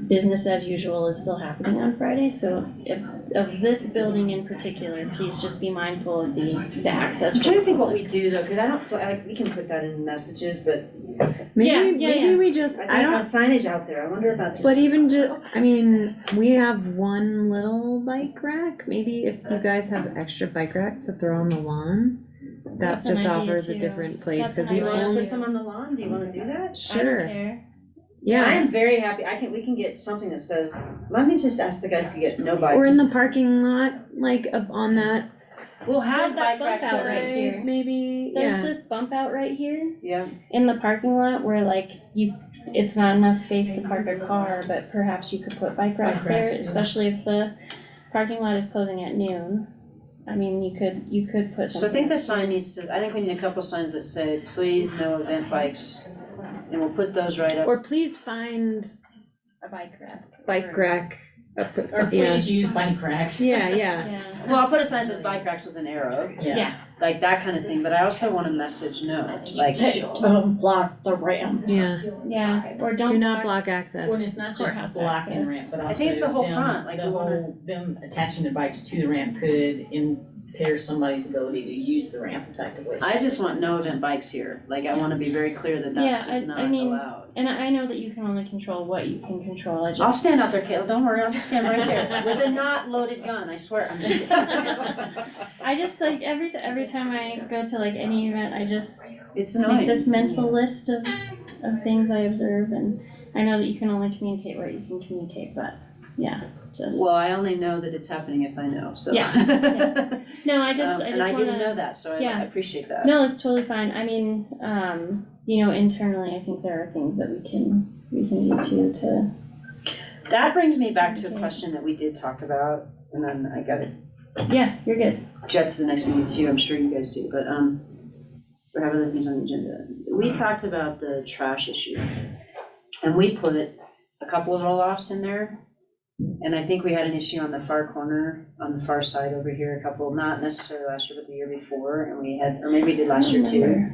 business as usual is still happening on Friday, so if, of this building in particular, please just be mindful of the access. I'm trying to think what we do though, cause I don't feel, we can put that in messages, but Maybe we just, I I think don't, about signage out there, I wonder about just. but even we have one little bike rack, maybe if you guys have extra bike racks to throw on the lawn, that That's an just idea offers a too. different place, That's cause an the Do you want us to only, put some on the lawn, do you wanna do that? sure, I don't care. yeah. I am very happy, we can get something that says, let me just ask the guys to get no bikes. Or in the parking lot, like up on that We'll have There's that bike racks bump out there. right here. maybe, There's yeah. this bump out right here Yeah, in the parking lot where like it's not enough space to park a car, but perhaps you could put bike racks there, especially if the parking lot is closing at noon. I mean, you could put so I think something. the sign I think we need a couple signs that say, please no event bikes, and we'll put those right up. Or please find A bike rack. bike rack. up- Or yeah. please use bike racks. Yeah, yeah, Yeah. Well, I'll put a sign that says bike racks with an arrow, Yeah. like that kind of thing, but I also want a message, no, like. Don't block the ramp. yeah. Yeah, or Do don't not block access. When it's not just Courthouse blocking the access. ramp, but also. I think it's the whole them- front, like the we wanna- whole, them attaching their bikes to the ramp could impair somebody's ability to use the ramp effectively. I just want no event bikes here, like I wanna be very clear that that's Yeah, just I not mean- allowed. And I know that you can only control what you can control, I just. I'll stand out there, Caleb, don't worry, I'll just stand right there with a not loaded gun, I swear. I'm just kidding. I just like every time I go to like any event, I just It's make annoying. this mental list of things I observe, and I know that you can only communicate what you can communicate, but yeah, just. Well, I only know that it's happening if I know, so. Yeah, yeah. No, I just And I didn't know wanna, that, so I yeah. appreciate that. no, it's totally fine, I mean, internally, I think there are things that we can do to, That brings me back to a question that we did talk about, and then I gotta yeah, you're good. jet to the next meeting too, I'm sure you guys do, but, we have other things on the agenda. We talked about the trash issue, and we put a couple of roll-offs in there. And I think we had an issue on the far corner, on the far side over here, a couple, not necessarily last year, but the year before, and we had, or maybe we did last year too.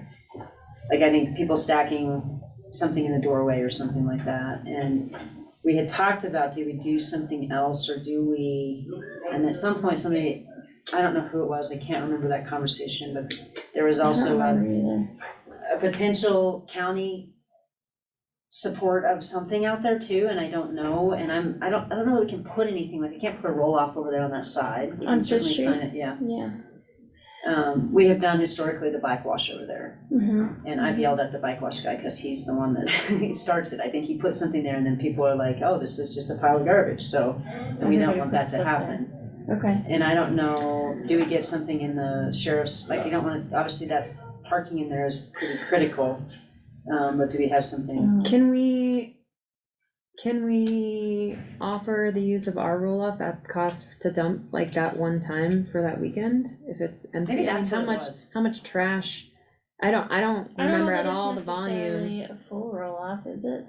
Like, I think people stacking something in the doorway or something like that, and we had talked about, do we do something else, or do we, and at some point, somebody, I don't know who it was, I can't remember that conversation, but there was also I don't remember either. a potential county support of something out there too, and I don't know, and I don't know that we can put anything, like I can't put a roll-off over there on that side. We On can Fifth certainly Street? sign it, yeah. Yeah. We have done historically the bike wash over there, Mm-hmm. and I've yelled at the bike wash guy, cause he's the one that, he starts it, I think he puts something there and then people are like, oh, this is just a pile of garbage, so, and we don't Everybody want that puts to stuff happen. Okay. And I don't know, do we get something in the sheriff's, like, we don't wanna, obviously that's, parking in there is pretty critical, but do we have something? Can we offer the use of our roll-off at cost to dump like that one time for that weekend, if it's empty? Maybe I mean, that's what it was. how much trash? I don't remember at all the volume. I don't know that it's necessarily a full roll-off, is it?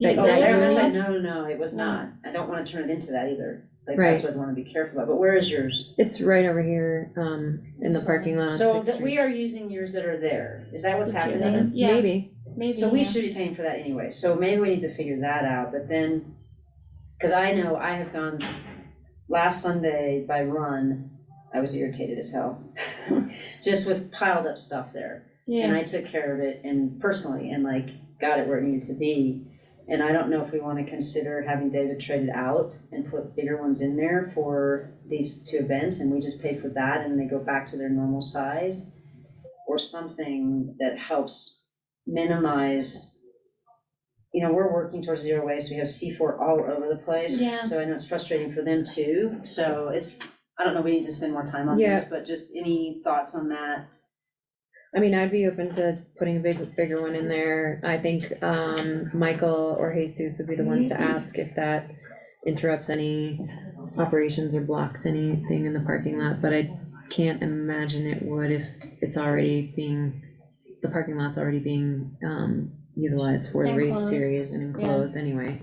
That- Oh, that there you was need? like, no, it was not. I don't wanna turn it into that either. Like, Right. that's what I wanna be careful about, but where is yours? It's right over here, in the parking lot. on So Sixth that Street. we are using yours that are there, is that what's Let's see, happening? Yeah. Maybe, Maybe, So we yeah. should be paying for that anyway, so maybe we need to figure that out, but then, cause I know I have gone, last Sunday by run, I was irritated as hell. Just with piled up stuff there. And Yeah, I took care of it and personally, and like, got it where it needed to be. And I don't know if we wanna consider having David trade it out and put bigger ones in there for these two events, and we just pay for that and they go back to their normal size. Or something that helps minimize, we're working towards zero waste, we have C4 all over the place. Yeah. So I know it's frustrating for them too, so it's, I don't know, we need to spend more time on Yeah. this, but just any thoughts on that? I mean, I'd be open to putting a bigger one in there. I think, Michael or Jesus would be the ones to ask if that interrupts any operations or blocks anything in the parking lot, but I can't imagine it would if it's already being, the parking lot's already being, utilized for the race Enclosed, series and enclosed anyway.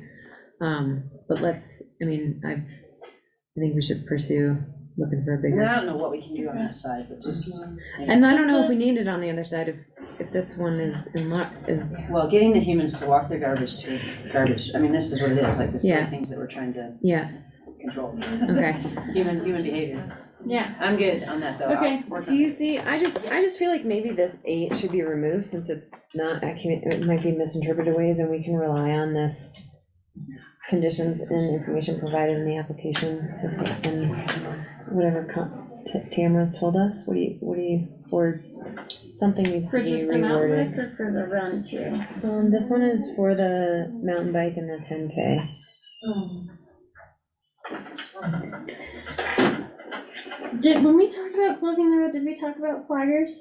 But let's, I mean, I think we should pursue looking for a I mean, bigger. I don't know what we can do on that side, but just. And I don't know if we need it on the other side, if this one is is, Well, getting the humans to walk their garbage to garbage, I mean, this is what it is, like, this is Yeah. the things that we're trying to yeah, control. okay. Human behavior. Yeah. I'm good on that, though. Okay. I'll work Do on you it. see, I just feel like maybe this 8 should be removed since it's not accurate, it might be misinterpreted ways, and we can rely on this conditions and information provided in the application, and whatever Tamara's told us, what do you, or something needs to For be just the mountain reworded. bike or for the run too? This one is for the mountain bike and the 10K. When we talked about closing the road, did we talk about flaggers?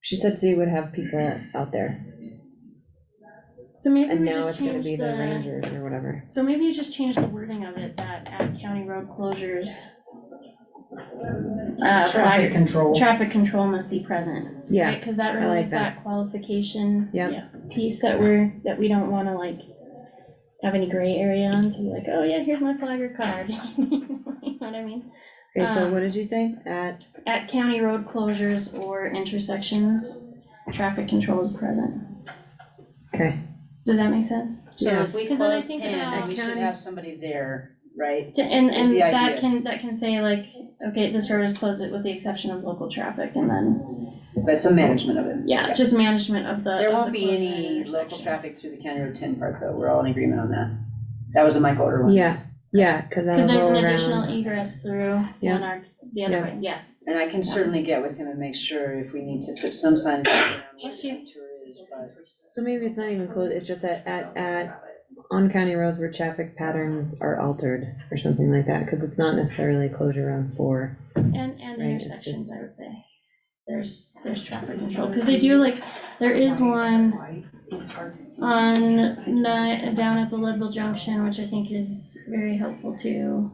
She said she would have people out there, So maybe and we now just it's gonna change be the rangers or whatever. So maybe you just change the wording of it, that at county road closures. Traffic control. Traffic control must be present. Yeah, Right, cause that I like removes that. that qualification. Yep. Piece that we don't wanna like have any gray area on, to be like, oh yeah, here's my flagger card. You know what I mean? Okay, so what did you say, At county road closures or intersections, traffic control is present. okay, Does that make sense? So Yeah. if we 'Cause then I close think 10, about- then we should have somebody there, right? And Is the that idea. that can say like, okay, this road is closed with the exception of local traffic, and then, But some management of it. yeah, just management of the. There of won't the be closure any local intersection. traffic through the County Road 10 part, though. We're all in agreement on that. That was a Mike Order one. yeah, cause Cause that'll there's go an additional around. egress through Yeah. on our, the other Yeah. way, yeah. And I can certainly get with him and make sure if we need to put some signage around where Bless the you. detour is, but. So maybe it's not even closed, it's just at on county roads where traffic patterns are altered, or something like that, cause it's not necessarily closure on 4. And Right, it's intersections, just- I would say. There's traffic control, cause they do like, there is one on, down at the Leadville Junction, which I think is very helpful too.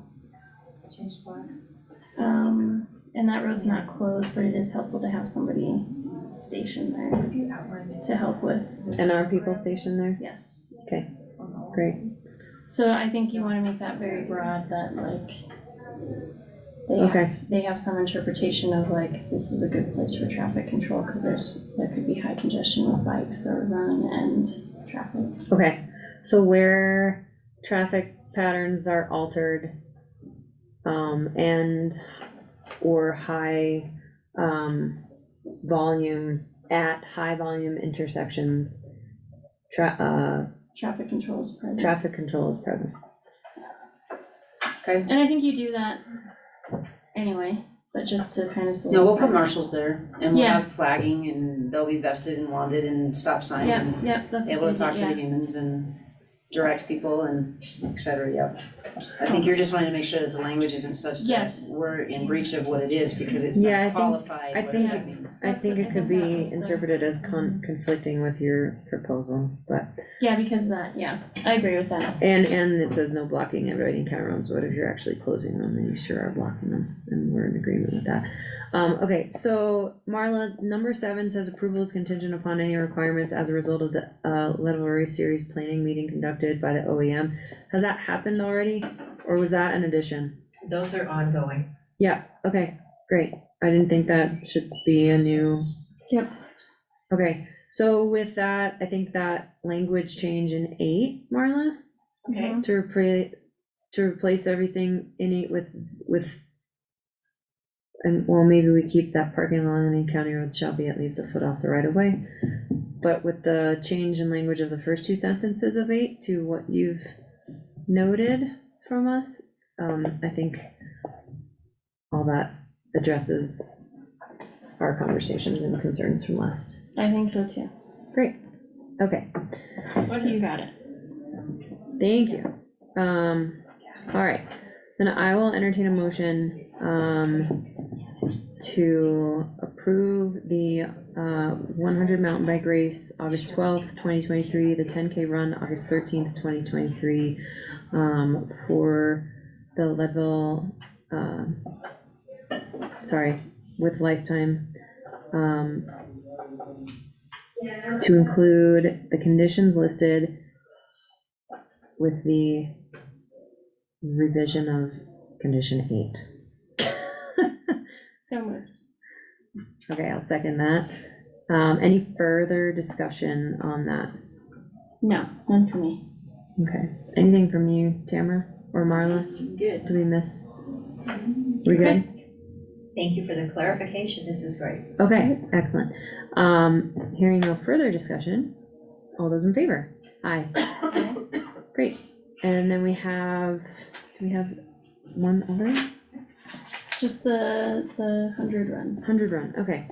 And that road's not closed, but it is helpful to have somebody stationed there to help with, And are people stationed there? yes. Okay, great, So I think you wanna make that very broad, that like, okay, they have some interpretation of like, this is a good place for traffic control, cause there could be high congestion with bikes that run and traffic. okay, so where traffic patterns are altered, and, or high, volume, at high volume intersections, Traffic control is present. traffic control is present. And I think you do that anyway, but just to kind of. No, we'll put marshals there and we'll Yeah. have flagging and they'll be vested and wanted and stop sign Yeah, and yeah, that's. a able to good talk to the idea. humans and direct people and et cetera, yep. I think you're just wanting to make sure that the language isn't such that Yes. we're in breach of what it is because it's Yeah, I not think- qualified, I what think- that means. I think it could that be was the- interpreted as conflicting with your proposal, but, Yeah, because that, yeah, I agree with that. and it says no blocking and avoiding county roads, what if you're actually closing them, and you sure are blocking them, and we're in agreement with that. Okay, so Marla, number 7 says approval is contingent upon any requirements as a result of the, Leadville Race Series planning meeting conducted by the OEM. Has that happened already, or was that an addition? Those are ongoing. Yeah, okay, great, I didn't think that should be a new. Yep. Okay, so with that, I think that language change in 8, Marla, Okay. to replace everything in 8 with, and, well, maybe we keep that parking lot on any county roads shall be at least a foot off the right of way. But with the change in language of the first 2 sentences of 8 to what you've noted from us, I think all that addresses our conversations and concerns from last. I think so too. Great, okay, You got it. thank you. All right, then I will entertain a motion, to approve the, 100 mountain bike race, August 12th, 2023, the 10K run, August 13th, 2023, for the Leadville, with Lifetime, to include the conditions listed with the revision of condition 8. So moved. Okay, I'll second that. Any further discussion on that? No, none for me. Okay, anything from you, Tamara or Marla? Good. Do we miss? We good? Thank you for the clarification, this is great. Okay, excellent. Hearing no further discussion, all those in favor? Aye. Great, and then do we have one other? Just the 100 run. 100 run, okay.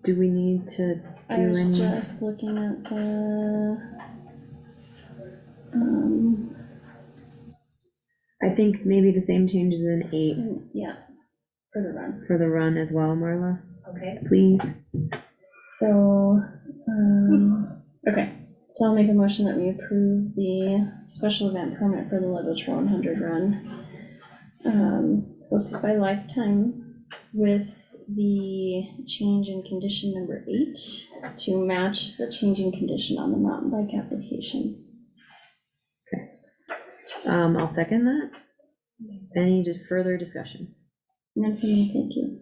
Do we need to I do was any? just looking at the, I think maybe the same changes in 8 yeah, for the run. for the run as well, Marla, Okay, please. So, okay, so I'll make a motion that we approve the special event permit for the Leadville Trail 100 run, hosted by Lifetime, with the change in condition number 8 to match the change in condition on the mountain bike application. I'll second that. Any further discussion? None for me, thank you.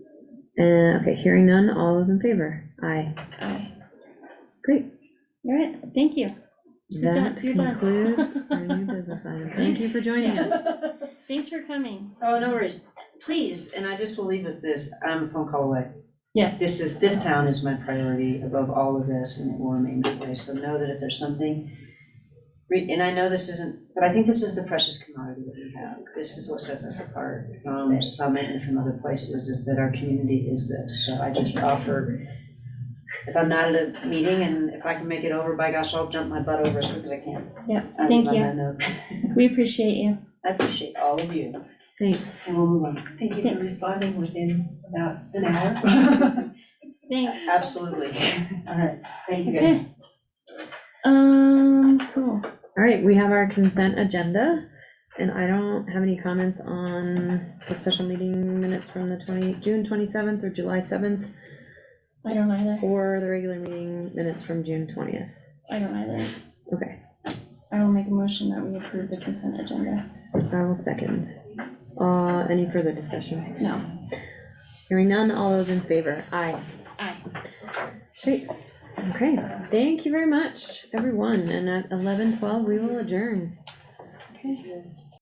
Okay, hearing none, all those in favor? Aye. Aye. Great. All right, thank you. That You're done. concludes our new business item. Thank you for joining us. Thanks for coming. Oh, no worries. Please, and I just will leave with this, I'm a phone call away. Yes. This town is my priority above all of this, and it will remain that way. So know that if there's something, and I know this isn't, but I think this is the precious commodity that we have. This is what sets us apart from Summit and from other places, is that our community is this. So I just offer, if I'm not at a meeting and if I can make it over, by gosh, I'll jump my butt over as quick as I can. Yeah, thank On you. that note. We appreciate you. I appreciate all of you. Thanks. And we'll move on. thank you for responding within about an hour. Thanks. Absolutely. All right, thank you guys. Cool. All right, we have our consent agenda, and I don't have any comments on the special meeting minutes from the June 27th or July 7th, I don't either. or the regular meeting minutes from June 20th. I don't either. Okay, I will make a motion that we approve the consent agenda. I will second. Any further discussion? No. Hearing none, all those in favor? Aye. Aye. Great. Okay, thank you very much, everyone, and at 11:12, we will adjourn. Okay.